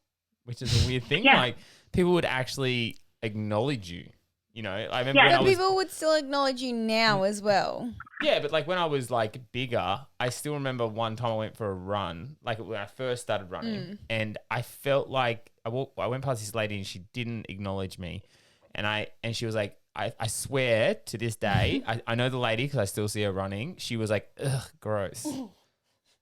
which is a weird thing. Like people would actually acknowledge you. You know, I remember when people would still acknowledge you now as well. Yeah, but like when I was like bigger, I still remember one time I went for a run, like when I first started running, and I felt like I went past this lady and she didn't acknowledge me, and she was like, I swear to this day, I know the lady because I still see her running. She was like, ugh, gross.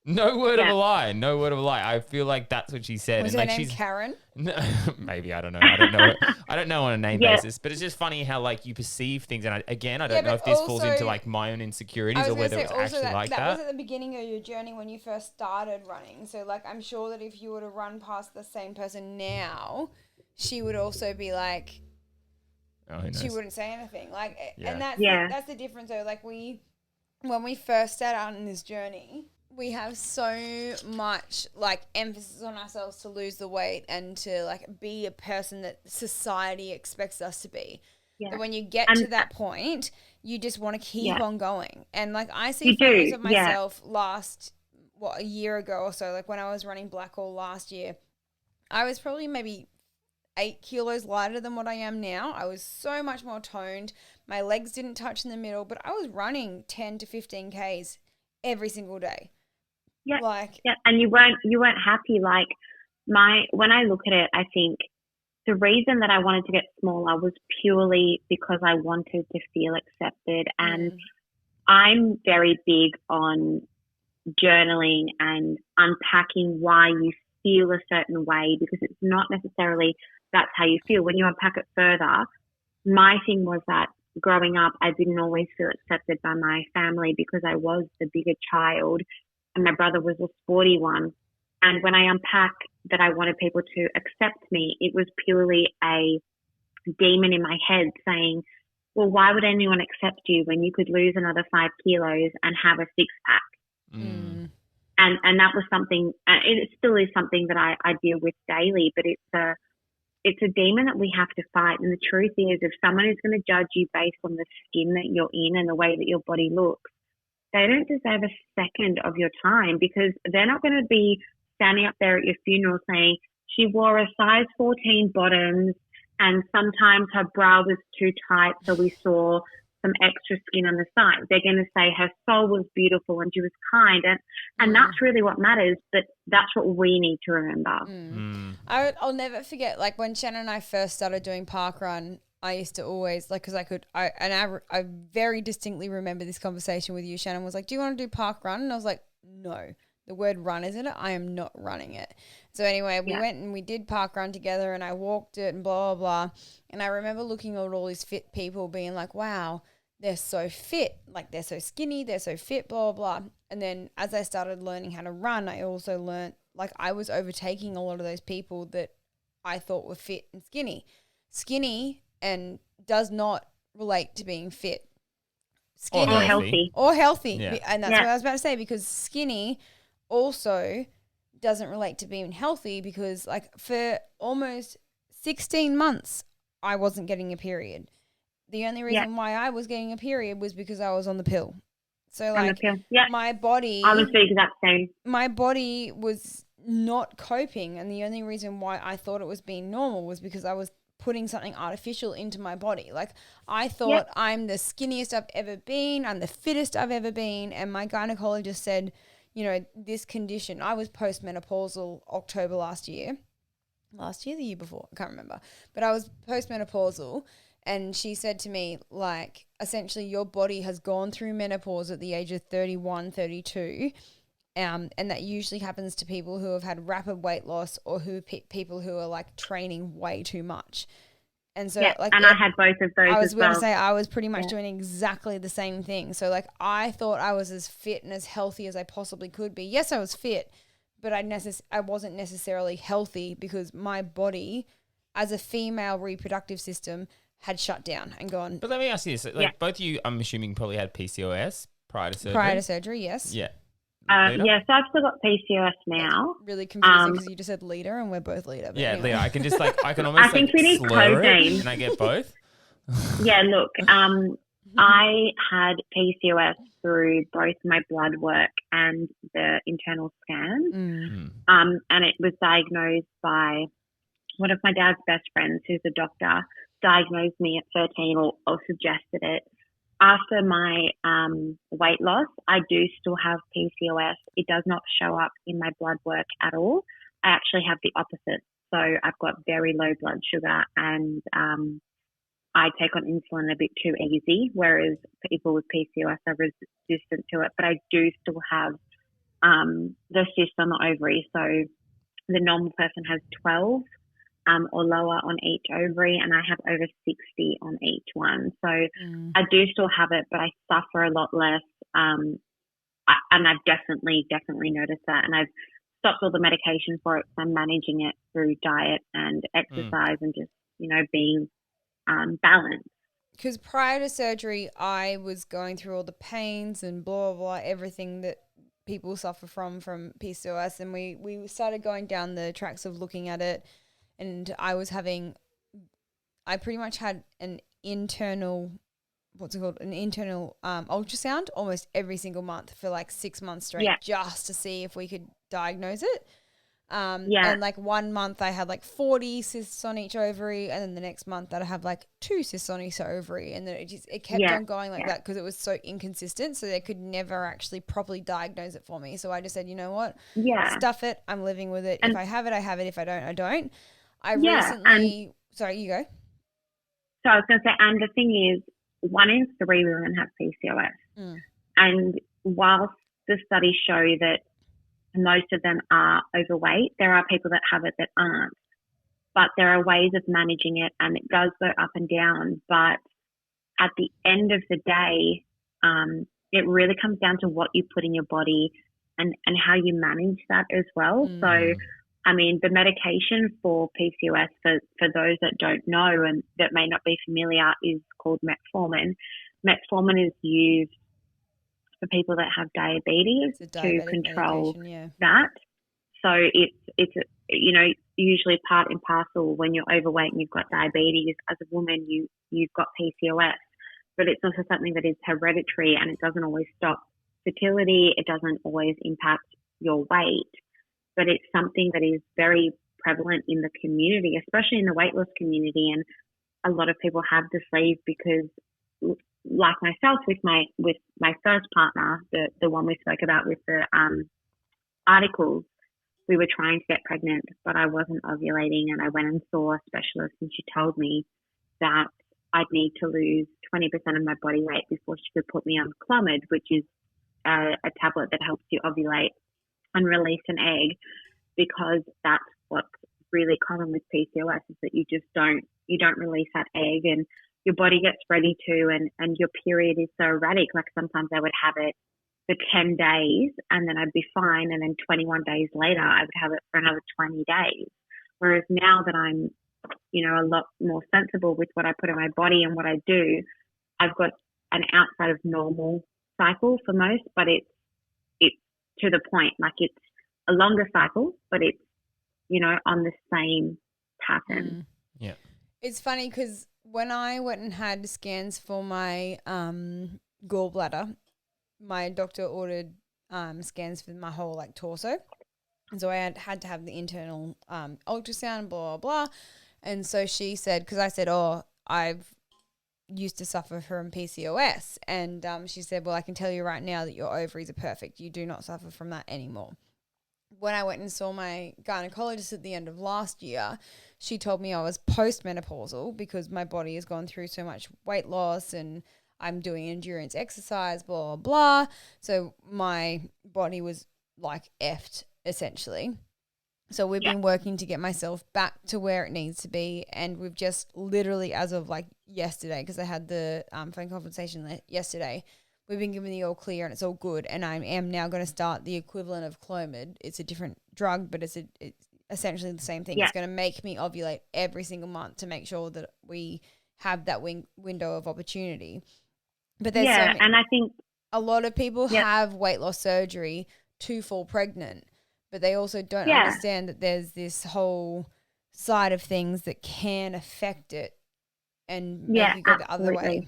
No word of a lie. No word of a lie. I feel like that's what she said. Was and her like name Karen? No, maybe, I don't know. I don't know on a name basis, but it's just funny how like you perceive things. And I don't know if this falls into like my own insecurities or whether it's actually like that. That was at the beginning of your journey when you first started running. So like, I'm sure that if you were to run past the same person now, she would also be like, she wouldn't say anything. Like, and that's the difference though. Like when we first set out on this journey, we have so much like emphasis on ourselves to lose the weight and to like be a person that society expects us to be. Yeah. That when you get to that point, you just want to keep on going. And like I see photos of myself a year ago or so, like when I was running Blackall last year, I was probably maybe 8 kilos lighter than what I am now. I was so much more toned. My legs didn't touch in the middle, but I was running 10 to 15 Ks every single day. Yeah, and you weren't happy. Like when I look at it, I think the reason that I wanted to get smaller was purely because I wanted to feel accepted, and I'm very big on journaling and unpacking why you feel a certain way, because it's not necessarily that's how you feel. When you unpack it further, my thing was that growing up, I didn't always feel accepted by my family because I was the bigger child and my brother was the sporty one. And when I unpacked that I wanted people to accept me, it was purely a demon in my head saying, well, why would anyone accept you when you could lose another 5 kilos and have a 6-pack? Mm. And that was something, and it still is something that I deal with daily, but it's a demon that we have to fight. And the truth is, if someone is going to judge you based on the skin that you're in and the way that your body looks, they don't deserve a second of your time, because they're not going to be standing up there at your funeral saying she wore a size 14 bottoms and sometimes her bra was too tight, so we saw some extra skin on the side. They're going to say her soul was beautiful and she was kind, and that's really what matters. But that's what we need to remember. I'll never forget, like, when Shannon and I first started doing parkrun, I used to always, like, because I very distinctly remember this conversation with you. Shannon was like, do you want to do parkrun? And I was like, no. The word run is in it. I am not running it. So anyway, we went and we did parkrun together and I walked it and blah, blah, blah. And I remember looking at all these fit people being like, wow, they're so fit. Like, they're so skinny, they're so fit, blah, blah, blah. And then as I started learning how to run, I also learned, like, I was overtaking a lot of those people that I thought were fit and skinny. Skinny and does not relate to being fit. Skinny or healthy. Yeah. And that's what I was about to say, because skinny also doesn't relate to being healthy, because, like, for almost 16 months I wasn't getting a period. The only reason why I was getting a period was because I was on the pill. So, like, my body, I was the exact same. My body was not coping, and the only reason why I thought it was being normal was because I was putting something artificial into my body. Like, I thought I'm the skinniest I've ever been, I'm the fittest I've ever been, and my gynecologist said, you know, this condition, I was postmenopausal October the year before, I can't remember, but I was postmenopausal, and she said to me, like, essentially your body has gone through menopause at the age of 31, 32, and that usually happens to people who have had rapid weight loss or people who are, like, training way too much. And so, like, and I had both of those. I was going to say I was pretty much doing exactly the same thing. So, like, I thought I was as fit and as healthy as I possibly could be. Yes, I was fit, but I wasn't necessarily healthy because my body, as a female reproductive system, had shut down and gone. But let me ask you this: like, both of you, I'm assuming, probably had PCOS prior to surgery. Prior to surgery, yes. Yeah. Yeah, so I've still got PCOS now. That's really confusing because you just said leader and we're both leader. Yeah, anyway. leader. I can just, like, I can almost, I think we need slur codenames. it and I get both. Yeah, look, I had PCOS through both my blood work and the internal scans. And it was diagnosed by one of my dad's best friends, who's a doctor, diagnosed me at 13 or suggested it. After my weight loss, I do still have PCOS. It does not show up in my blood work at all. I actually have the opposite. So I've got very low blood sugar and I take on insulin a bit too easy, whereas people with PCOS are resistant to it. But I do still have the cyst on the ovary. So the normal person has 12 or lower on each ovary, and I have over 60 on each one. So I do still have it, but I suffer a lot less. And I've definitely noticed that. And I've stopped all the medication for it. So I'm managing it through diet and exercise and just, you know, being balanced. Because prior to surgery, I was going through all the pains and blah, blah, blah, everything that people suffer from PCOS. And we started going down the tracks of looking at it. And I pretty much had an internal ultrasound almost every single month for like 6 months straight, just to see if we could diagnose it. And like 1 month I had like 40 cysts on each ovary, and then the next month that I have like 2 cysts on each ovary, and then it kept on going like that because it was so inconsistent. So they could never actually properly diagnose it for me. So I just said, you know what? Stuff it. I'm living with it. And if I have it, I have it. If I don't, I don't. Sorry, you go. So I was going to say, and the thing is, 1 in 3 women have PCOS. And whilst the studies show that most of them are overweight. There are people that have it that aren't, but there are ways of managing it, and it does go up and down. But at the end of the day, it really comes down to what you put in your body and how you manage that as well. So, I mean, the medication for PCOS, for those that don't know and that may not be familiar, is called metformin. Metformin is used for people that have diabetes to control that. So it's you know, usually part and parcel when you're overweight and you've got diabetes. As a woman, you've got PCOS, but it's also something that is hereditary, and it doesn't always stop fertility. It doesn't always impact your weight, but it's something that is very prevalent in the community, especially in the weight loss community. And a lot of people have the sleeve because, like myself, with my first partner, the one we spoke about with the articles, we were trying to get pregnant, but I wasn't ovulating, and I went and saw a specialist, and she told me that I'd need to lose 20% of my body weight before she could put me on Clomid, which is a tablet that helps you ovulate and release an egg, because that's what's really common with PCOS, is that you don't release that egg, and your body gets ready to, and your period is so erratic. Like sometimes I would have it for 10 days and then I'd be fine, and then 21 days later I would have it for another 20 days. Whereas now that I'm, you know, a lot more sensible with what I put in my body and what I do, I've got an outside of normal cycle for most, but it's to the point. Like it's a longer cycle, but it's, you know, on the same pattern. Yeah. It's funny because when I went and had scans for my gallbladder, my doctor ordered scans for my whole like torso. And so I had to have the internal ultrasound, blah, blah, blah. And so she said, because I said, oh, I've used to suffer from PCOS. And she said, well, I can tell you right now that your ovaries are perfect. You do not suffer from that anymore. When I went and saw my gynecologist at the end of last year, she told me I was postmenopausal because my body has gone through so much weight loss and I'm doing endurance exercise, blah, blah, blah. So my body was like effed essentially. So we've been working to get myself back to where it needs to be. And we've just literally, as of like yesterday, because I had the phone conversation yesterday, we've been given the all clear and it's all good. And I am now going to start the equivalent of Clomid. It's a different drug, but it's essentially the same thing. Yeah. It's going to make me ovulate every single month to make sure that we have that window of opportunity. But there's and I think a lot of people have weight loss surgery to fall pregnant, but they also don't understand that there's this whole side of things that can affect it and make you go the other way.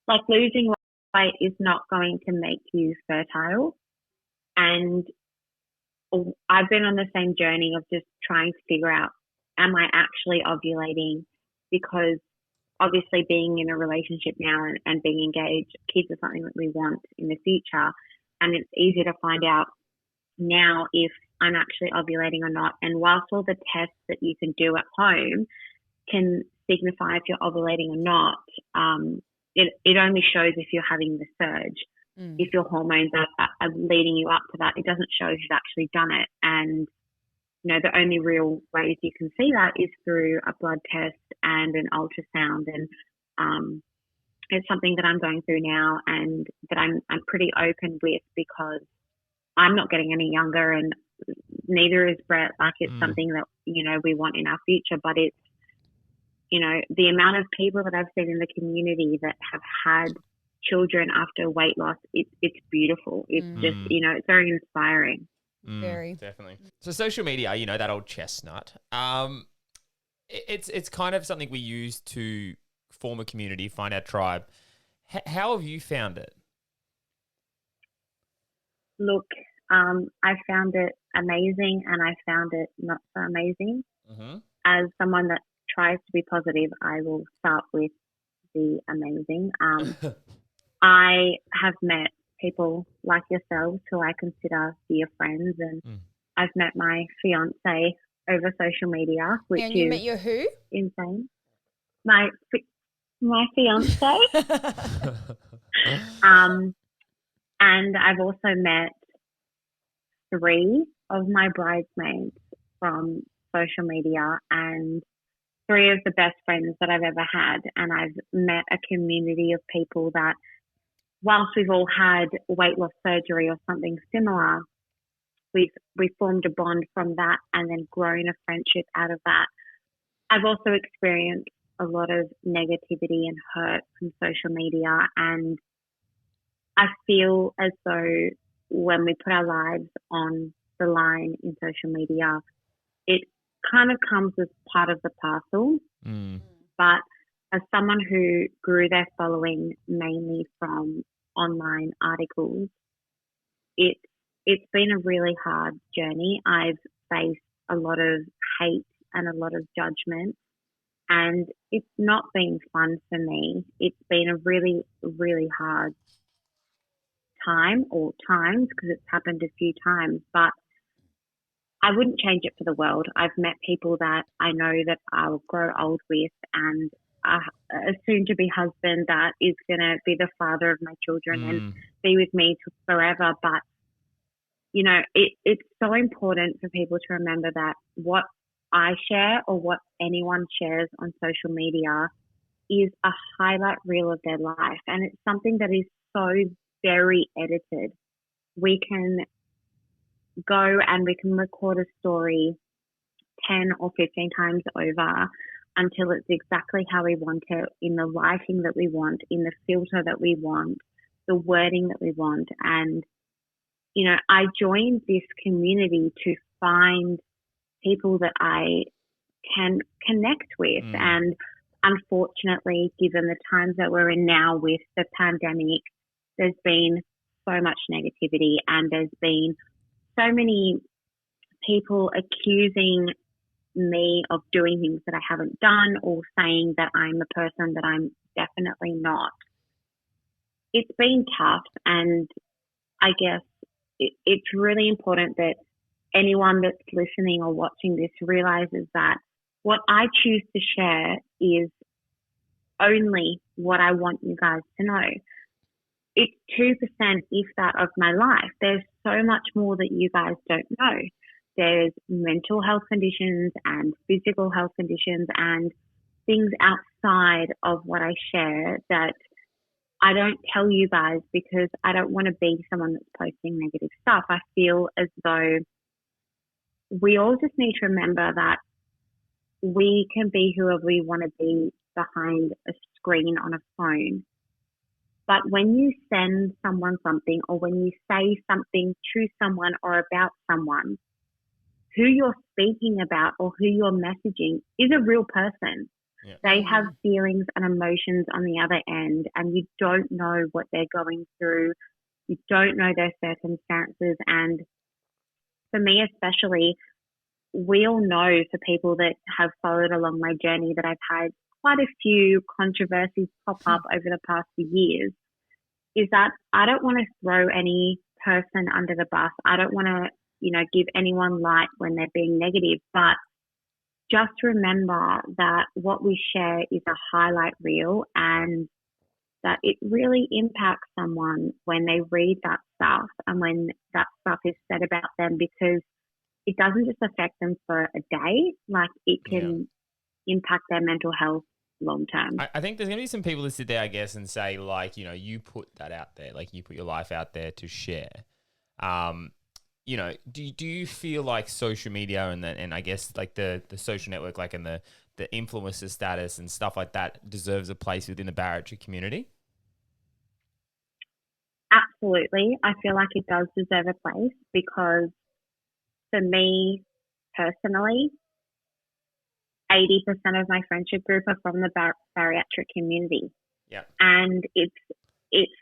Like losing weight is not going to make you fertile. And I've been on the same journey of just trying to figure out, am I actually ovulating? Because obviously being in a relationship now and being engaged, kids are something that we want in the future. And it's easier to find out now if I'm actually ovulating or not. And whilst all the tests that you can do at home can signify if you're ovulating or not, it only shows if you're having the surge. If your hormones are leading you up to that, it doesn't show if you've actually done it. And, you know, the only real ways you can see that is through a blood test and an ultrasound. And it's something that I'm going through now and that I'm pretty open with, because I'm not getting any younger and neither is Brett. Like it's something that, you know, we want in our future, but it's, you know, the amount of people that I've seen in the community that have had children after weight loss, it's beautiful. It's just, you know, it's very inspiring. Very. Definitely. So social media, you know, that old chestnut, it's kind of something we use to form a community, find our tribe. How have you found it? Look, I found it amazing and I found it not so amazing. As someone that tries to be positive, I will start with the amazing. I have met people like yourselves who I consider dear friends, and I've met my fiance over social media, which and you met your who? Insane. My fiance. And I've also met 3 of my bridesmaids from social media and 3 of the best friends that I've ever had. And I've met a community of people that, whilst we've all had weight loss surgery or something similar, we've formed a bond from that and then grown a friendship out of that. I've also experienced a lot of negativity and hurt from social media, and I feel as though when we put our lives on the line in social media, it kind of comes as part of the parcel. But as someone who grew their following mainly from online articles, it's been a really hard journey. I've faced a lot of hate and a lot of judgment, and it's not been fun for me. It's been a really, really hard time, or times, because it's happened a few times, but I wouldn't change it for the world. I've met people that I know that I'll grow old with, and a soon-to-be husband that is going to be the father of my children and be with me forever. But, you know, it's so important for people to remember that what I share or what anyone shares on social media is a highlight reel of their life, and it's something that is so very edited. We can go and we can record a story 10 or 15 times over until it's exactly how we want it, in the lighting that we want, in the filter that we want, the wording that we want. And, you know, I joined this community to find people that I can connect with. And unfortunately, given the times that we're in now with the pandemic, there's been so much negativity, and there's been so many people accusing me of doing things that I haven't done, or saying that I'm a person that I'm definitely not. It's been tough, and I guess it's really important that anyone that's listening or watching this realizes that what I choose to share is only what I want you guys to know. It's 2%, if that, of my life. There's so much more that you guys don't know. There's mental health conditions and physical health conditions and things outside of what I share that I don't tell you guys, because I don't want to be someone that's posting negative stuff. I feel as though we all just need to remember that we can be whoever we want to be behind a screen on a phone. But when you send someone something, or when you say something to someone or about someone, who you're speaking about or who you're messaging is a real person. Yeah. They have feelings and emotions on the other end, and you don't know what they're going through. You don't know their circumstances. And for me especially, we all know, for people that have followed along my journey, that I've had quite a few controversies pop up over the past few years, is that I don't want to throw any person under the bus. I don't want to, give anyone light when they're being negative, but just remember that what we share is a highlight reel, and that it really impacts someone when they read that stuff and when that stuff is said about them, because it doesn't just affect them for a day, like it can impact their mental health long term. I think there's going to be some people that sit there, I guess, and say, like, you put that out there, like you put your life out there to share. Do you feel like social media and I guess like the social network, like, and the influencer status and stuff like that deserves a place within the bariatric community? Absolutely. I feel like it does deserve a place, because for me personally, 80% of my friendship group are from the bariatric community. Yeah. And it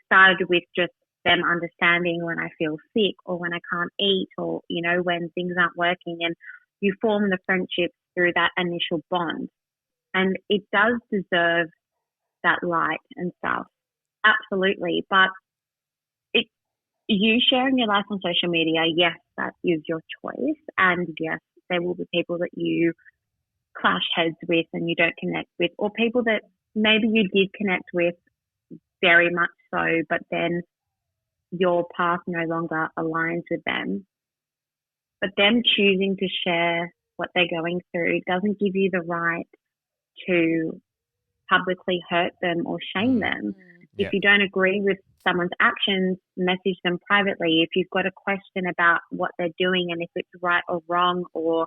started with just them understanding when I feel sick or when I can't eat, or, when things aren't working, and you form the friendship through that initial bond. And it does deserve that light and stuff. Absolutely. But you sharing your life on social media, yes, that is your choice. And yes, there will be people that you clash heads with and you don't connect with, or people that maybe you did connect with very much so, but then your path no longer aligns with them. But them choosing to share what they're going through doesn't give you the right to publicly hurt them or shame them. If you don't agree with someone's actions, message them privately. If you've got a question about what they're doing and if it's right or wrong, or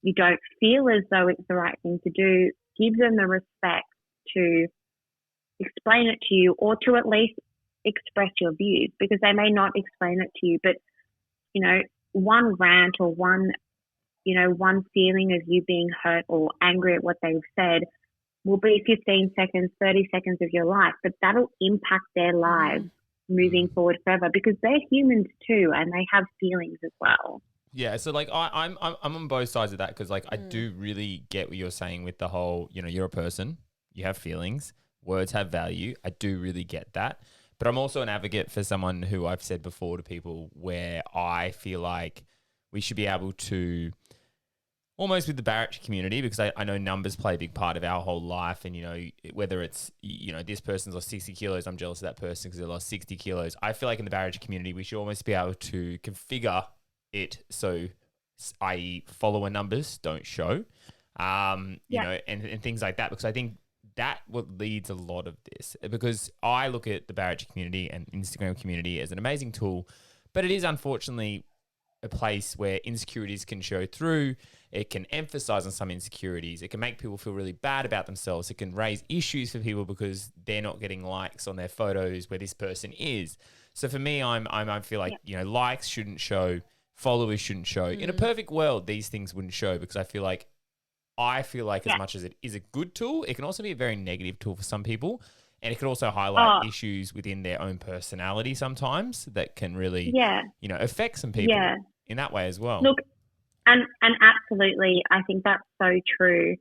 you don't feel as though it's the right thing to do, give them the respect to explain it to you, or to at least express your views, because they may not explain it to you, but, you know, one rant or one feeling of you being hurt or angry at what they've said will be 15 seconds, 30 seconds of your life, but that'll impact their lives moving forward forever, because they're humans too and they have feelings as well. Yeah, so like I'm on both sides of that, because like I do really get what you're saying with the whole, you know, you're a person, you have feelings, words have value. I do really get that. But I'm also an advocate for someone who I've said before to people, where I feel like we should be able to, almost with the bariatric community, because I know numbers play a big part of our whole life. And, you know, whether it's, you know, this person's lost 60 kilos, I'm jealous of that person because they lost 60 kilos. I feel like in the bariatric community, we should almost be able to configure it so, i.e. follower numbers don't show, you know, and things like that, because I think that what leads a lot of this, because I look at the bariatric community and Instagram community as an amazing tool, but it is unfortunately a place where insecurities can show through. It can emphasize on some insecurities. It can make people feel really bad about themselves. It can raise issues for people because they're not getting likes on their photos where this person is. So for me, I feel like, you know, likes shouldn't show, followers shouldn't show. In a perfect world, these things wouldn't show, because I feel like as much as it is a good tool, it can also be a very negative tool for some people. And it could also highlight issues within their own personality sometimes that can really, you know, affect some people in that way as well. Look, and absolutely, I think that's so true.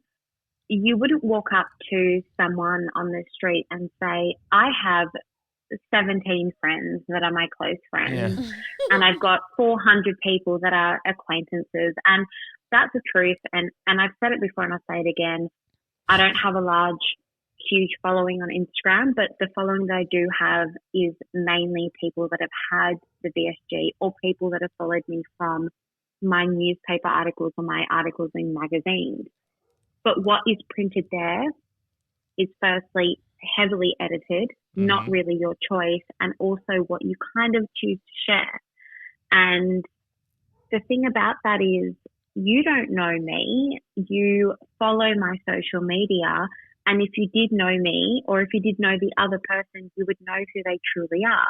You wouldn't walk up to someone on the street and say, I have 17 friends that are my close friends, and I've got 400 people that are acquaintances. And that's the truth. And I've said it before and I'll say it again. I don't have a huge following on Instagram, but the following that I do have is mainly people that have had the VSG, or people that have followed me from my newspaper articles or my articles in magazines. But what is printed there is firstly heavily edited, not really your choice, and also what you kind of choose to share. And the thing about that is, you don't know me, you follow my social media, and if you did know me, or if you did know the other person, you would know who they truly are.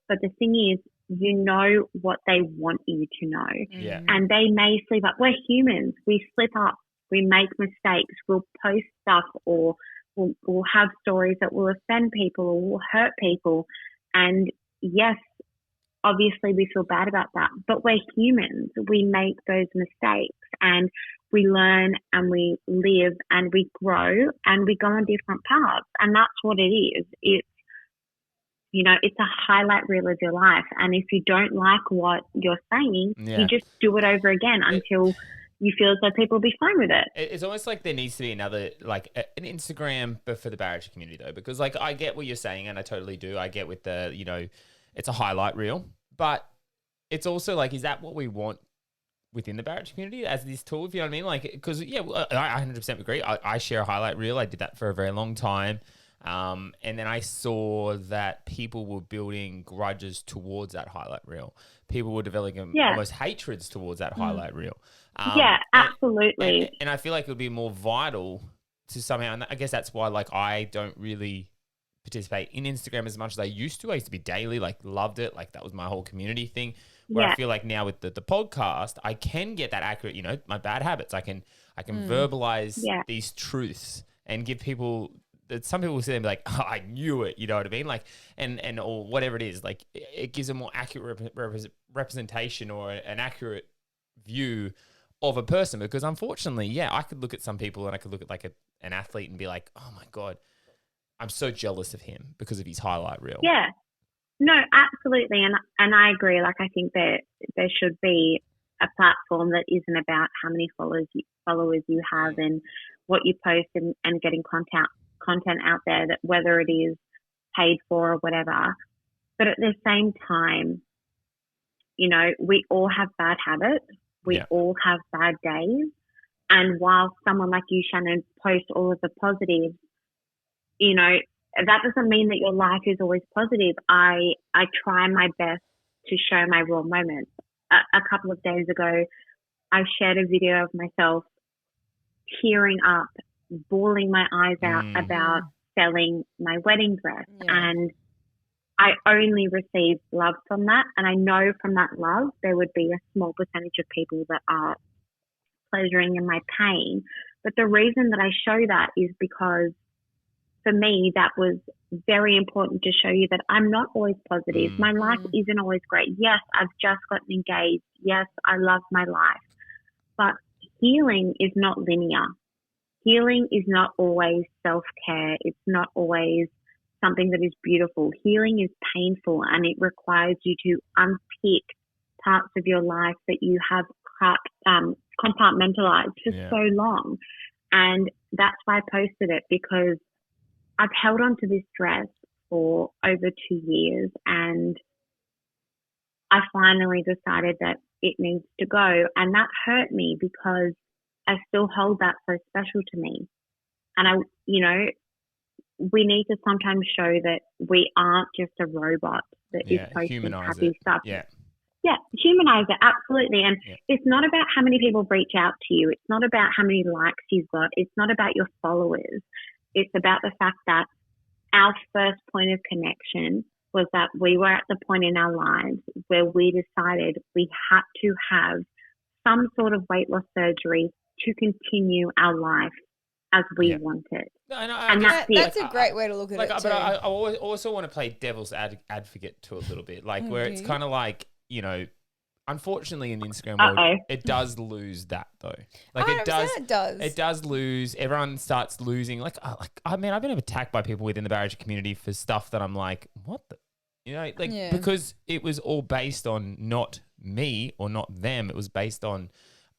But the thing is, you know what they want you to know. Yeah. And they may slip up. We're humans. We slip up. We make mistakes. We'll post stuff, or we'll have stories that will offend people or will hurt people. And yes, obviously we feel bad about that, but we're humans. We make those mistakes, and we learn, and we live, and we grow, and we go on different paths. And that's what it is. It's, you know, it's a highlight reel of your life. And if you don't like what you're saying, you just do it over again until you feel as though people will be fine with it. It's almost like there needs to be another, like an Instagram, but for the bariatric community though, because like I get what you're saying, and I totally do. I get with the, you know, it's a highlight reel, but it's also like, is that what we want within the bariatric community as this tool, if you know what I mean? Like, because I 100% agree. I share a highlight reel. I did that for a very long time. And then I saw that people were building grudges towards that highlight reel. People were developing almost hatreds towards that highlight reel. Absolutely. And I feel like it would be more vital to somehow, and I guess that's why like I don't really participate in Instagram as much as I used to. I used to be daily, like loved it. Like that was my whole community thing. Where I feel like now with the podcast, I can get that accurate, you know, my bad habits. I can verbalize these truths and give people that some people will sit there and be like, oh, I knew it, you know what I mean? Like, and or whatever it is, like it gives a more accurate representation or an accurate view of a person. Because unfortunately, I could look at some people and I could look at like an athlete and be like, oh my God, I'm so jealous of him because of his highlight reel. Yeah. No, absolutely. And I agree. Like, I think that there should be a platform that isn't about how many followers you have and what you post and getting content out there, that whether it is paid for or whatever. But at the same time, you know, we all have bad habits. We all have bad days. And while someone like you, Shannon, posts all of the positives, you know, that doesn't mean that your life is always positive. I try my best to show my raw moments. A couple of days ago, I shared a video of myself tearing up, bawling my eyes out about selling my wedding dress. And I only received love from that. And I know from that love, there would be a small percentage of people that are pleasuring in my pain. But the reason that I show that is because for me, that was very important to show you that I'm not always positive. My life isn't always great. Yes, I've just gotten engaged. Yes, I love my life. But healing is not linear. Healing is not always self-care. It's not always something that is beautiful. Healing is painful, and it requires you to unpick parts of your life that you have compartmentalized for so long. And that's why I posted it, because I've held on to this dress for over 2 years, and I finally decided that it needs to go. And that hurt me because I still hold that so special to me. And we need to sometimes show that we aren't just a robot that is posting happy stuff. Yeah, humanize it, absolutely. And it's not about how many people reach out to you. It's not about how many likes you've got. It's not about your followers. It's about the fact that our first point of connection was that we were at the point in our lives where we decided we had to have some sort of weight loss surgery to continue our life as we want it. And that's a great way to look at it too. But I also want to play devil's advocate to a little bit, like where it's kind of like, you know, unfortunately in the Instagram world, it does lose that though. Like it does lose. Everyone starts losing. I mean, I've been attacked by people within the bariatric community for stuff that I'm like, what the, you know, like because it was all based on not me or not them. It was based on,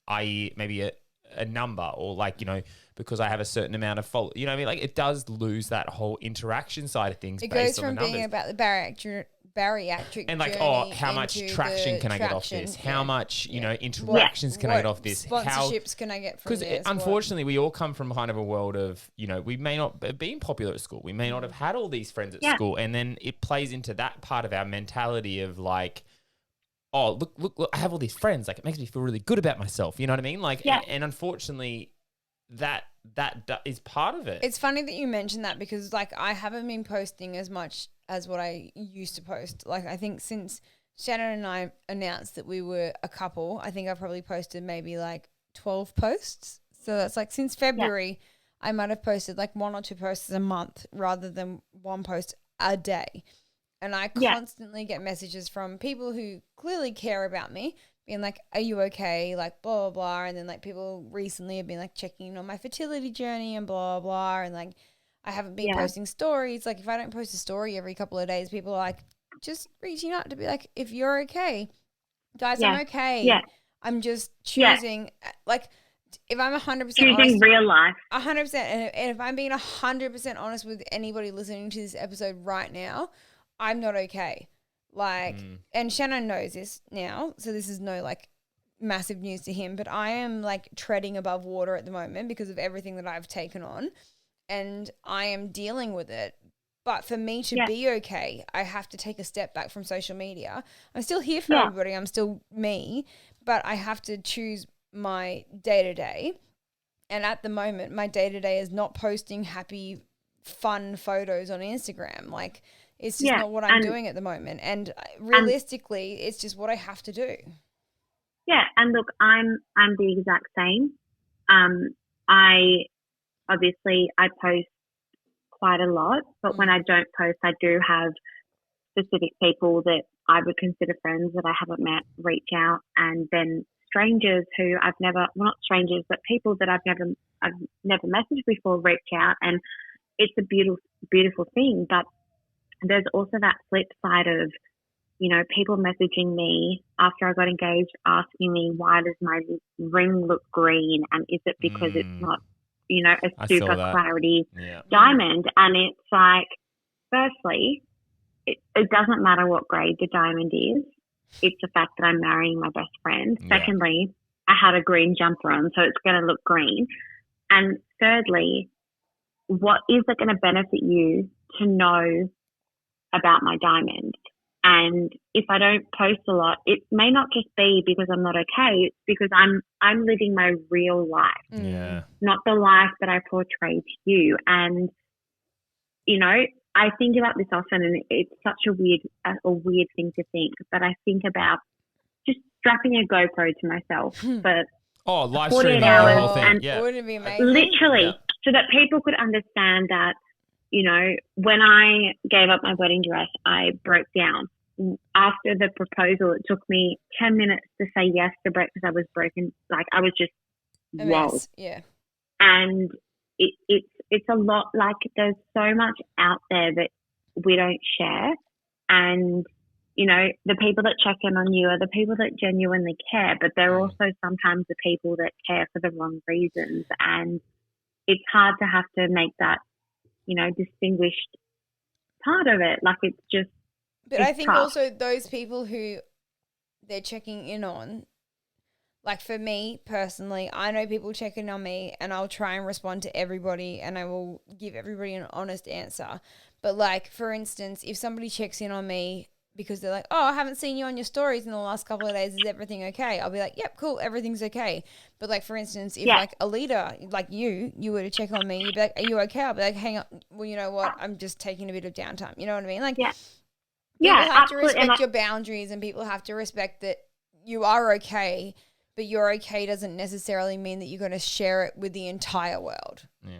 i.e., maybe a number, or like, you know, because I have a certain amount of follow. You know what I mean? Like it does lose that whole interaction side of things. It based goes on from the numbers. being about the bariatric and like, journey how much traction can I get off this? How much, you know, interactions can I get off this? Sponsorships can I get from this? Because unfortunately, we all come from kind of a world of, you know, we may not have been popular at school. We may not have had all these friends at school. And then it plays into that part of our mentality of like, oh, look, I have all these friends. Like it makes me feel really good about myself. You know what I mean? Like, and unfortunately, that is part of it. It's funny that you mentioned that, because like I haven't been posting as much as what I used to post. Like I think since Shannon and I announced that we were a couple, I think I've probably posted maybe like 12 posts. So that's like since February, I might have posted like 1 or 2 posts a month rather than 1 post a day. And I constantly get messages from people who clearly care about me, being like, are you okay? Like, blah, blah, blah. And then like people recently have been like checking in on my fertility journey and blah, blah, blah. And like, I haven't been posting stories. Like if I don't post a story every couple of days, people are like just reaching out to be like, if you're okay, guys, I'm okay. Yeah. I'm just choosing like if I'm 100% choosing honest, real life. 100%. And if I'm being 100% honest with anybody listening to this episode right now, I'm not okay. Like, and Shannon knows this now, so this is no like massive news to him, but I am like treading above water at the moment because of everything that I've taken on, and I am dealing with it. But for me to be okay, I have to take a step back from social media. I'm still here for everybody. I'm still me, but I have to choose my day-to-day. And at the moment, my day-to-day is not posting happy, fun photos on Instagram. Like, it's just not what I'm doing at the moment. And realistically, it's just what I have to do. Yeah, and look, I'm the exact same. I post quite a lot, but when I don't post, I do have specific people that I would consider friends that I haven't met reach out, and then strangers who not strangers, but people that I've never messaged before reach out, and it's a beautiful, beautiful thing. But there's also that flip side of, you know, people messaging me after I got engaged, asking me, why does my ring look green? And is it because it's not, you know, a super clarity diamond? And it's like, firstly, it doesn't matter what grade the diamond is. It's the fact that I'm marrying my best friend. Yeah. Secondly, I had a green jumper on, so it's going to look green. And thirdly, what is it going to benefit you to know about my diamond? And if I don't post a lot, it may not just be because I'm not okay. It's because I'm living my real life, not the life that I portray to you. And you know, I think about this often, and it's such a weird thing to think. But I think about just strapping a GoPro to myself for live 48 streaming the hours, whole thing. and wouldn't it be amazing? Literally, so that people could understand that. You know, when I gave up my wedding dress, I broke down. After the proposal, it took me 10 minutes to say yes to Brett because I was broken. Like, I was just, whoa. Yeah. And it's a lot, like, there's so much out there that we don't share. And, you know, the people that check in on you are the people that genuinely care, but they're also sometimes the people that care for the wrong reasons. And it's hard to have to make that, you know, distinguished part of it. Like, it's just, but it's I think tough. also those people who they're checking in on, like for me personally, I know people checking on me and I'll try and respond to everybody and I will give everybody an honest answer. But like, for instance, if somebody checks in on me because they're like, oh, I haven't seen you on your stories in the last couple of days, is everything okay? I'll be like, yep, cool, everything's okay. But like, for instance, if like Alida, like you were to check on me, you'd be like, are you okay? I'll be like, hang on, well, you know what? I'm just taking a bit of downtime. You know what I mean? Like, people have to respect your boundaries, and people have to respect that you are okay, but your okay doesn't necessarily mean that you're going to share it with the entire world. Yeah.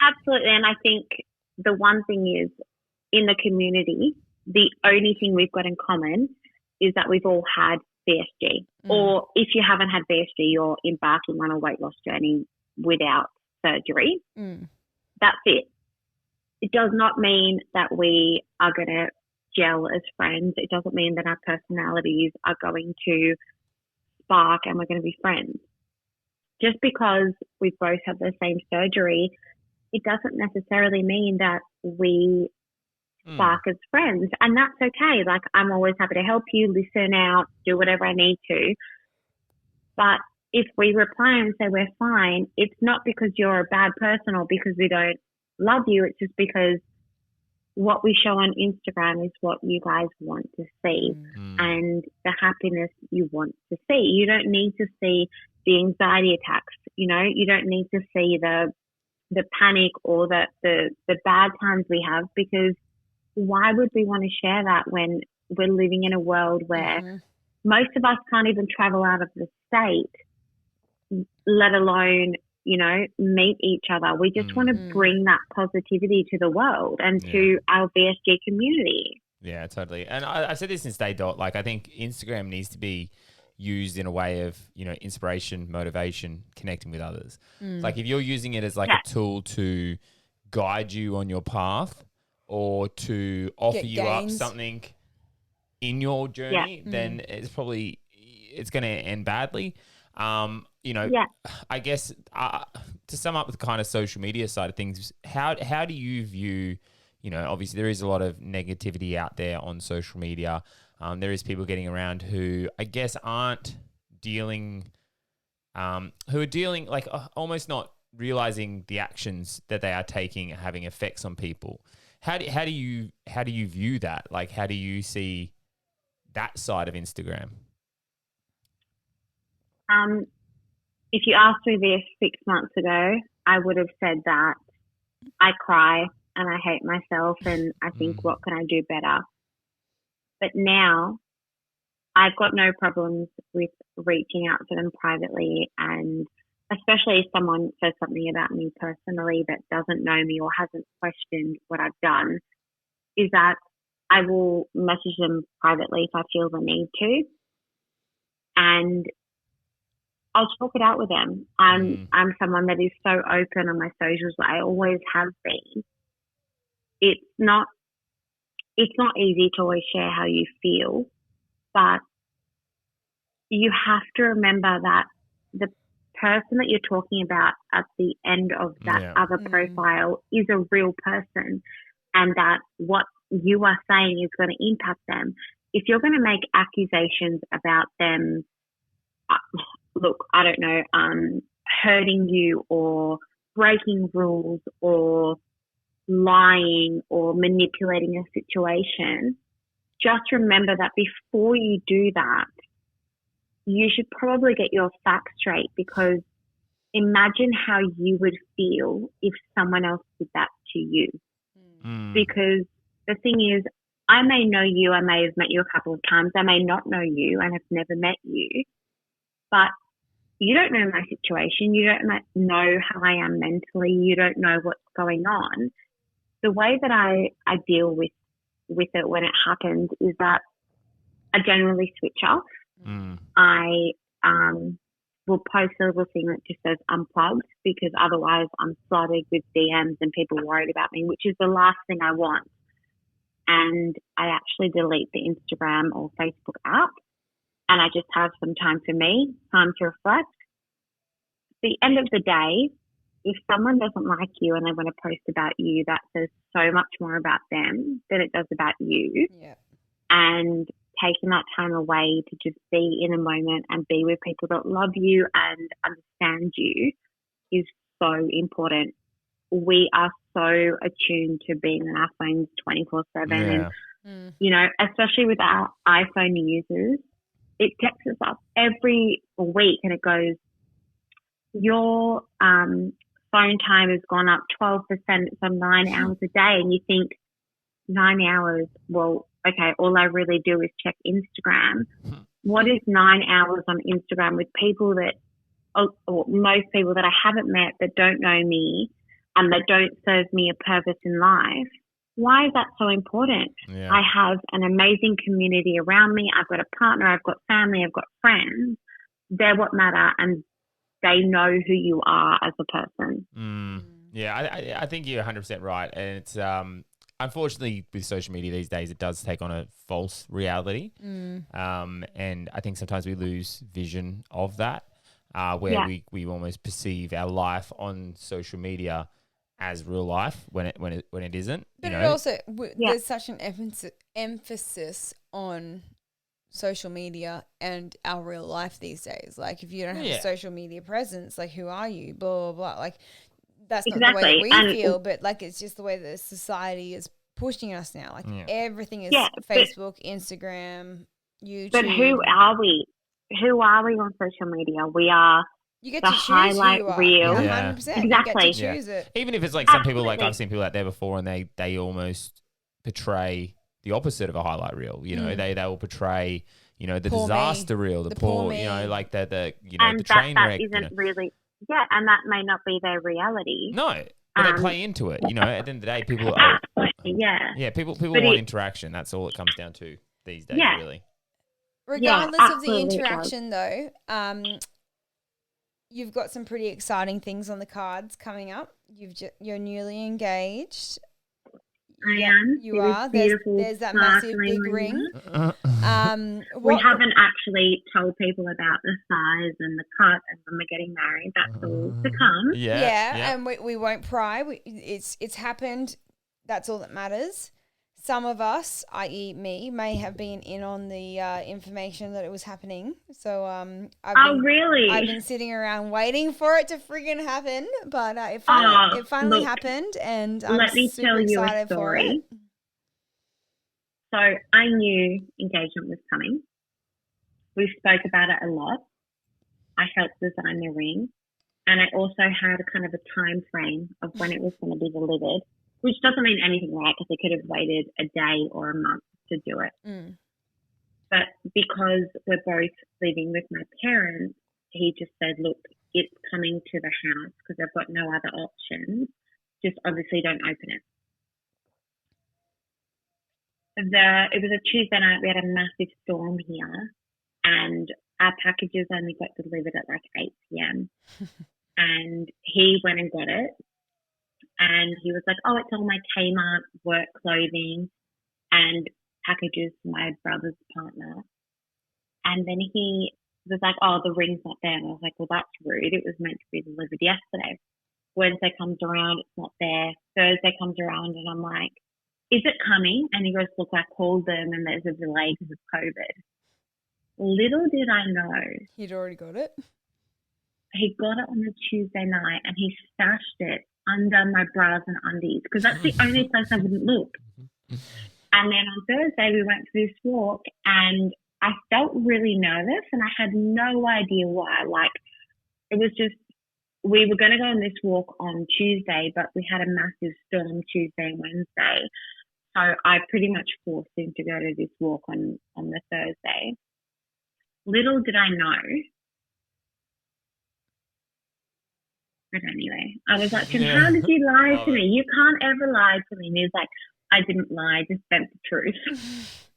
Absolutely. And I think the one thing is, in the community, the only thing we've got in common is that we've all had BSG. Or if you haven't had BSG, you're embarking on a weight loss journey without surgery. That's it. It does not mean that we are going to gel as friends. It doesn't mean that our personalities are going to spark and we're going to be friends. Just because we both have the same surgery, it doesn't necessarily mean that we spark as friends. And that's okay. Like, I'm always happy to help you, listen out, do whatever I need to. But if we reply and say we're fine, it's not because you're a bad person or because we don't love you. It's just because what we show on Instagram is what you guys want to see and the happiness you want to see. You don't need to see the anxiety attacks, you know, you don't need to see the panic or the bad times we have, because why would we want to share that when we're living in a world where most of us can't even travel out of the state, let alone, you know, meet each other. We just want to bring that positivity to the world and to our BSG community. Yeah, totally. And I said this since day dot. Like, I think Instagram needs to be used in a way of, you know, inspiration, motivation, connecting with others. Like, if you're using it as like a tool to guide you on your path or to offer you up something in your journey, then it's going to end badly. You know, I guess to sum up with kind of social media side of things, how do you view, you know, obviously there is a lot of negativity out there on social media. There is people getting around who I guess aren't dealing, who are dealing like almost not realizing the actions that they are taking and having effects on people. How do you view that? Like, how do you see that side of Instagram? If you asked me this 6 months ago, I would have said that I cry and I hate myself and I think, what can I do better? But now I've got no problems with reaching out to them privately, and especially if someone says something about me personally that doesn't know me or hasn't questioned what I've done, is that I will message them privately if I feel the need to. And I'll talk it out with them. I'm someone that is so open on my socials. I always have been. It's not easy to always share how you feel, but you have to remember that the person that you're talking about at the end of that other profile is a real person, and that what you are saying is going to impact them. If you're going to make accusations about them, look, I don't know, hurting you or breaking rules or lying or manipulating a situation, just remember that before you do that, you should probably get your facts straight, because imagine how you would feel if someone else did that to you. Because the thing is, I may know you, I may have met you a couple of times, I may not know you and have never met you, but you don't know my situation, you don't know how I am mentally, you don't know what's going on. The way that I deal with it when it happens is that I generally switch off. I will post a little thing that just says unplugged, because otherwise I'm flooded with DMs and people worried about me, which is the last thing I want. And I actually delete the Instagram or Facebook app, and I just have some time for me, time to reflect. At the end of the day, if someone doesn't like you and they want to post about you, that says so much more about them than it does about you. Yeah. And taking that time away to just be in a moment and be with people that love you and understand you is so important. We are so attuned to being on our phones 24/7. Yeah. And, you know, especially with our iPhone users, it texts us every week and it goes, your phone time has gone up 12%. It's on 9 hours a day. And you think, 9 hours, well, okay, all I really do is check Instagram. What is 9 hours on Instagram with people that, or most people that I haven't met, that don't know me and that don't serve me a purpose in life? Why is that so important? Yeah. I have an amazing community around me. I've got a partner, I've got family, I've got friends. They're what matter, and they know who you are as a person. Yeah, I think you're 100% right. And it's unfortunately with social media these days, it does take on a false reality. And I think sometimes we lose vision of that, where we almost perceive our life on social media as real life when it isn't. But you know? it also there's such an emphasis on social media and our real life these days. Like, if you don't have a social media presence, like, who are you? Blah, blah, blah. Like, that's not the way that we feel, but like, it's just the way that society is pushing us now. Like, everything is Facebook, Instagram, YouTube. But who are we? Who are we on social media? We are you get the to choose highlight who you are. reel. 100%. Exactly. You get to choose it. Even if it's like some people, like I've seen people out there before, and they almost portray the opposite of a highlight reel. You know, they will portray, you know, the Poor disaster me. reel, the poor, you know, like the you know, and the train that wreck. isn't really, and that may not be their reality. No, but they play into it. You know, at the end of the day, people are, people want interaction. That's all it comes down to these days, really. Regardless of the interaction, though, you've got some pretty exciting things on the cards coming up. You're newly engaged. You are. There's that massive big ring. We haven't actually told people about the size and the cut and when we're getting married. That's all to come. And we won't pry. It's happened. That's all that matters. Some of us, i.e. me, may have been in on the information that it was happening. So I've been sitting around waiting for it to friggin' happen, but it finally happened, and I'm super excited for it. So I knew engagement was coming. We spoke about it a lot. I helped design the ring, and I also had a kind of a time frame of when it was going to be delivered, which doesn't mean anything, right? Because I could have waited a day or a month to do it. But because we're both living with my parents, he just said, look, it's coming to the house because I've got no other options. Just obviously don't open it. It was a Tuesday night. We had a massive storm here, and our packages only got delivered at like 8 p.m. And he went and got it. And he was like, oh, it's all my Kmart work clothing and packages for my brother's partner. And then he was like, oh, the ring's not there. And I was like, well, that's rude. It was meant to be delivered yesterday. Wednesday comes around, it's not there. Thursday comes around, and I'm like, is it coming? And he goes, look, I called them and there's a delay because of COVID. Little did I know. He'd already got it. He got it on a Tuesday night and he stashed it under my bras and undies because that's the only place I wouldn't look. And then on Thursday, we went for this walk and I felt really nervous and I had no idea why. Like, it was just, we were going to go on this walk on Tuesday, but we had a massive storm Tuesday and Wednesday. So I pretty much forced him to go to this walk on the Thursday. Little did I know. But anyway, I was like, how did you lie to me? You can't ever lie to me. And he was like, I didn't lie, just spent the truth.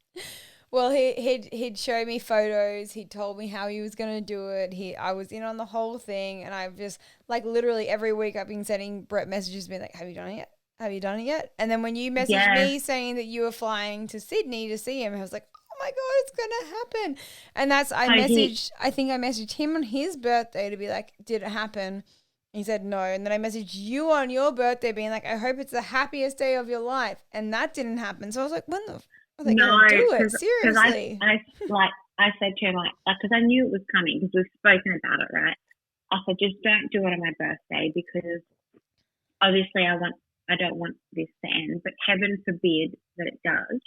Well, he'd show me photos. He told me how he was going to do it. I was in on the whole thing, and I've just, like, literally every week I've been sending Brett messages being like, have you done it yet? Have you done it yet? And then when you messaged me saying that you were flying to Sydney to see him, I was like, oh my God, it's going to happen. And I think I messaged him on his birthday to be like, did it happen? He said no. And then I messaged you on your birthday being like, I hope it's the happiest day of your life. And that didn't happen. So I was like, when the are they going to do it? Seriously. I said to him, because I knew it was coming because we've spoken about it, right? I said, just don't do it on my birthday because obviously I don't want this to end, but heaven forbid that it does.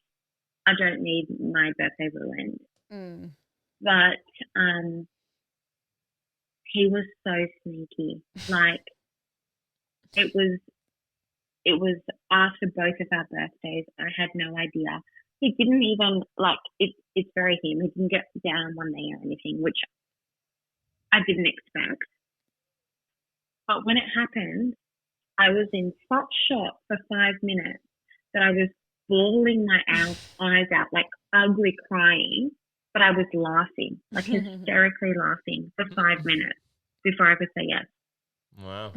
I don't need my birthday ruined. But he was so sneaky. Like, it was after both of our birthdays. I had no idea. He didn't even, like, it's very him. He didn't get down on one knee or anything, which I didn't expect. But when it happened, I was in such shock for 5 minutes that I was bawling my eyes out, like ugly crying, but I was laughing, like hysterically laughing for 5 minutes before I could say yes. Wow.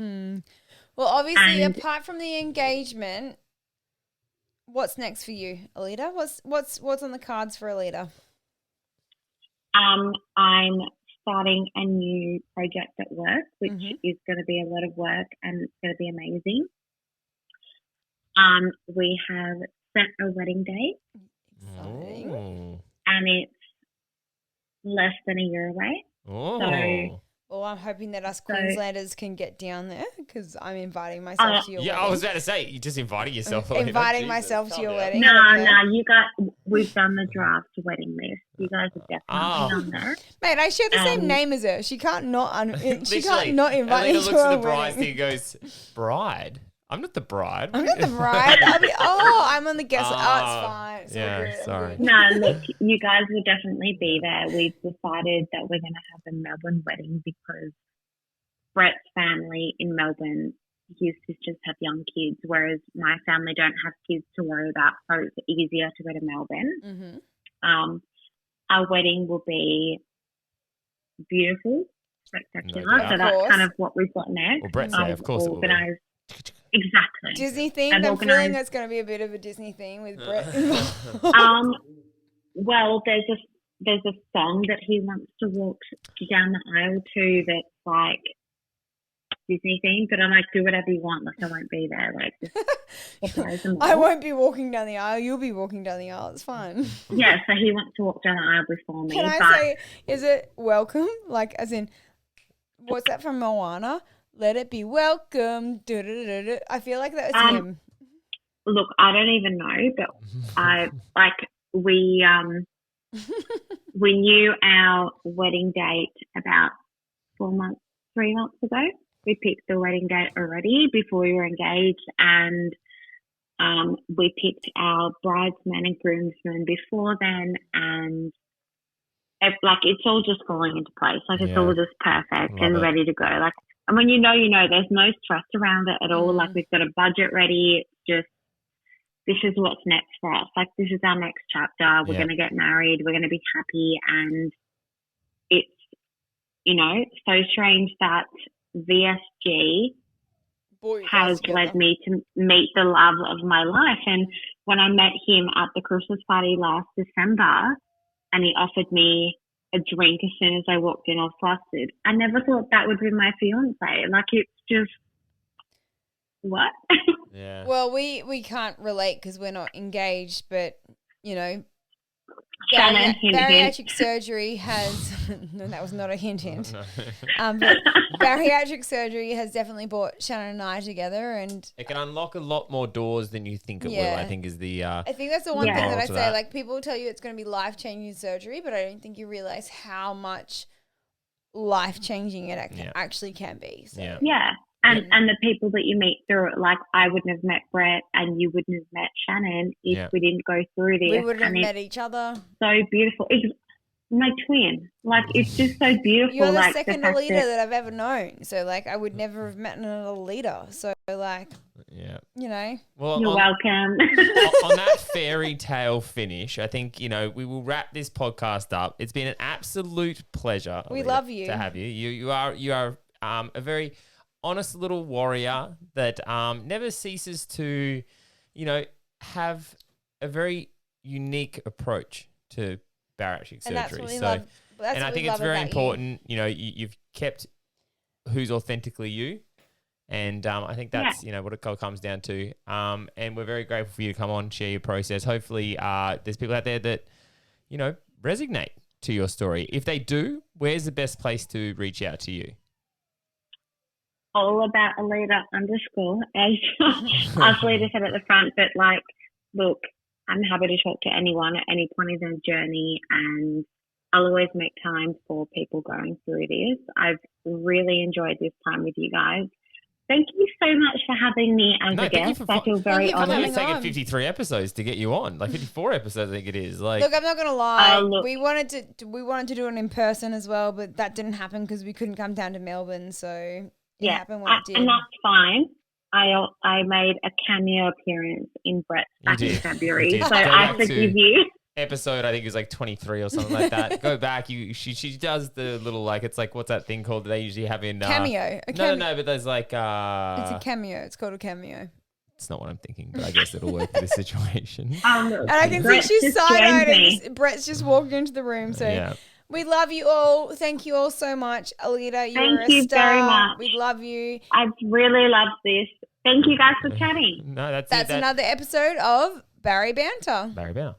Well, obviously, apart from the engagement, what's next for you, Alida? What's on the cards for Alida? I'm starting a new project at work, which is going to be a lot of work and it's going to be amazing. We have set a wedding date. Exciting. And it's less than a year away. Oh. Well, I'm hoping that us Queenslanders can get down there because I'm inviting myself to your wedding. Yeah, I was about to say, you're just inviting yourself. Inviting myself to your wedding. No, you guys, we've done the draft wedding list. You guys are definitely on there. Mate, I share the same name as her. She can't not invite me to her wedding. Looks at the bride wedding. and goes, bride? I'm not the bride. I'm not the bride. I'm on the guest. It's fine. It's all good. Sorry. No, look, you guys will definitely be there. We've decided that we're going to have a Melbourne wedding because Brett's family in Melbourne, his sisters have young kids, whereas my family don't have kids to worry about, so it's easier to go to Melbourne. Our wedding will be beautiful, spectacular. So that's kind of what we've got next. Well, Brett said, of course it will be. Exactly. Disney themed. I'm feeling it's going to be a bit of a Disney theme with Brett involved. Well, there's a song that he wants to walk down the aisle to that's like Disney themed, but I'm like, do whatever you want. Like, I won't be there. Like, just surprise them all. I won't be walking down the aisle. You'll be walking down the aisle. It's fine. Yeah, so he wants to walk down the aisle before me. Can I say, is it welcome? Like, as in, what's that from Moana? Let it be welcome. I feel like that was him. Look, I don't even know, but we knew our wedding date about 3 months ago. We picked the wedding date already before we were engaged, and we picked our bridesmen and groomsmen before then, and it's all just falling into place. Like, it's all just perfect and ready to go. Like, and when you know, there's no stress around it at all. Like, we've got a budget ready. It's just, this is what's next for us. Like, this is our next chapter. We're going to get married. We're going to be happy. And it's, so strange that VSG has led me to meet the love of my life. And when I met him at the Christmas party last December and he offered me a drink as soon as I walked in all flustered, I never thought that would be my fiance. Like, it's just what? Yeah. Well, we can't relate because we're not engaged, but you know, Shannon, hint, bariatric surgery has no, that was not a hint. No. But bariatric surgery has definitely brought Shannon and I together, and It can unlock a lot more doors than you think it will, I think is the I think that's the one thing that I moral to say. that. Like, people tell you it's going to be life-changing surgery, but I don't think you realize how much life-changing it actually can be. So. Yeah. Yeah. And the people that you meet through it, like I wouldn't have met Brett and you wouldn't have met Shannon if we didn't go through this. We wouldn't have met each other. So beautiful. It's my twin. Like, it's just so beautiful. You're the like, second Alida that I've ever known. So, like, I would never have met another Alida. So, like, you know. Well, you're welcome. On that fairy tale finish, I think, you know, we will wrap this podcast up. It's been an absolute pleasure. We Alida, love you. to have you. You are a very honest little warrior that never ceases to, you know, have a very unique approach to bariatric surgery. That's what we so, love. and I think it's very important. You know, you've kept who's authentically you, and I think that's you know what it comes down to. And we're very grateful for you to come on, share your process. Hopefully, there's people out there that you know resonate to your story. If they do, where's the best place to reach out to you? All about Alida _ as Alida said at the front, but like, look, I'm happy to talk to anyone at any point in their journey, and I'll always make time for people going through this. I've really enjoyed this time with you guys. Thank you so much for having me as a guest. I feel very honoured. It's taken 53 episodes to get you on, like 54 episodes, I think it is. Like, look, I'm not gonna lie. We wanted to do it in person as well, but that didn't happen because we couldn't come down to Melbourne. So it happened when it did, and that's fine. I made a cameo appearance in Brett's back in February, so I forgive you. Episode, I think it was like 23 or something like that. Go back. She does the little, like, it's like, what's that thing called that they usually have in cameo? No, but there's like it's a cameo. It's called a cameo. It's not what I'm thinking, but I guess it'll work for this situation. And I can see she's side-eyeing. Brett's just walking into the room. So we love you all. Thank you all so much, Alida. You're a star. Very much. We love you. I've really loved this. Thank you guys for chatting. No, that's another episode of Bari Banter. Bari Banter.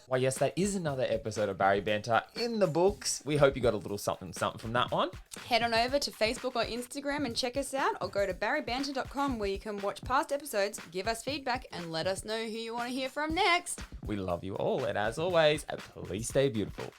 Why, yes, that is another episode of Bari Banter in the books. We hope you got a little something from that one. Head on over to Facebook or Instagram and check us out, or go to baribanter.com where you can watch past episodes, give us feedback, and let us know who you want to hear from next. We love you all, and as always, please stay beautiful.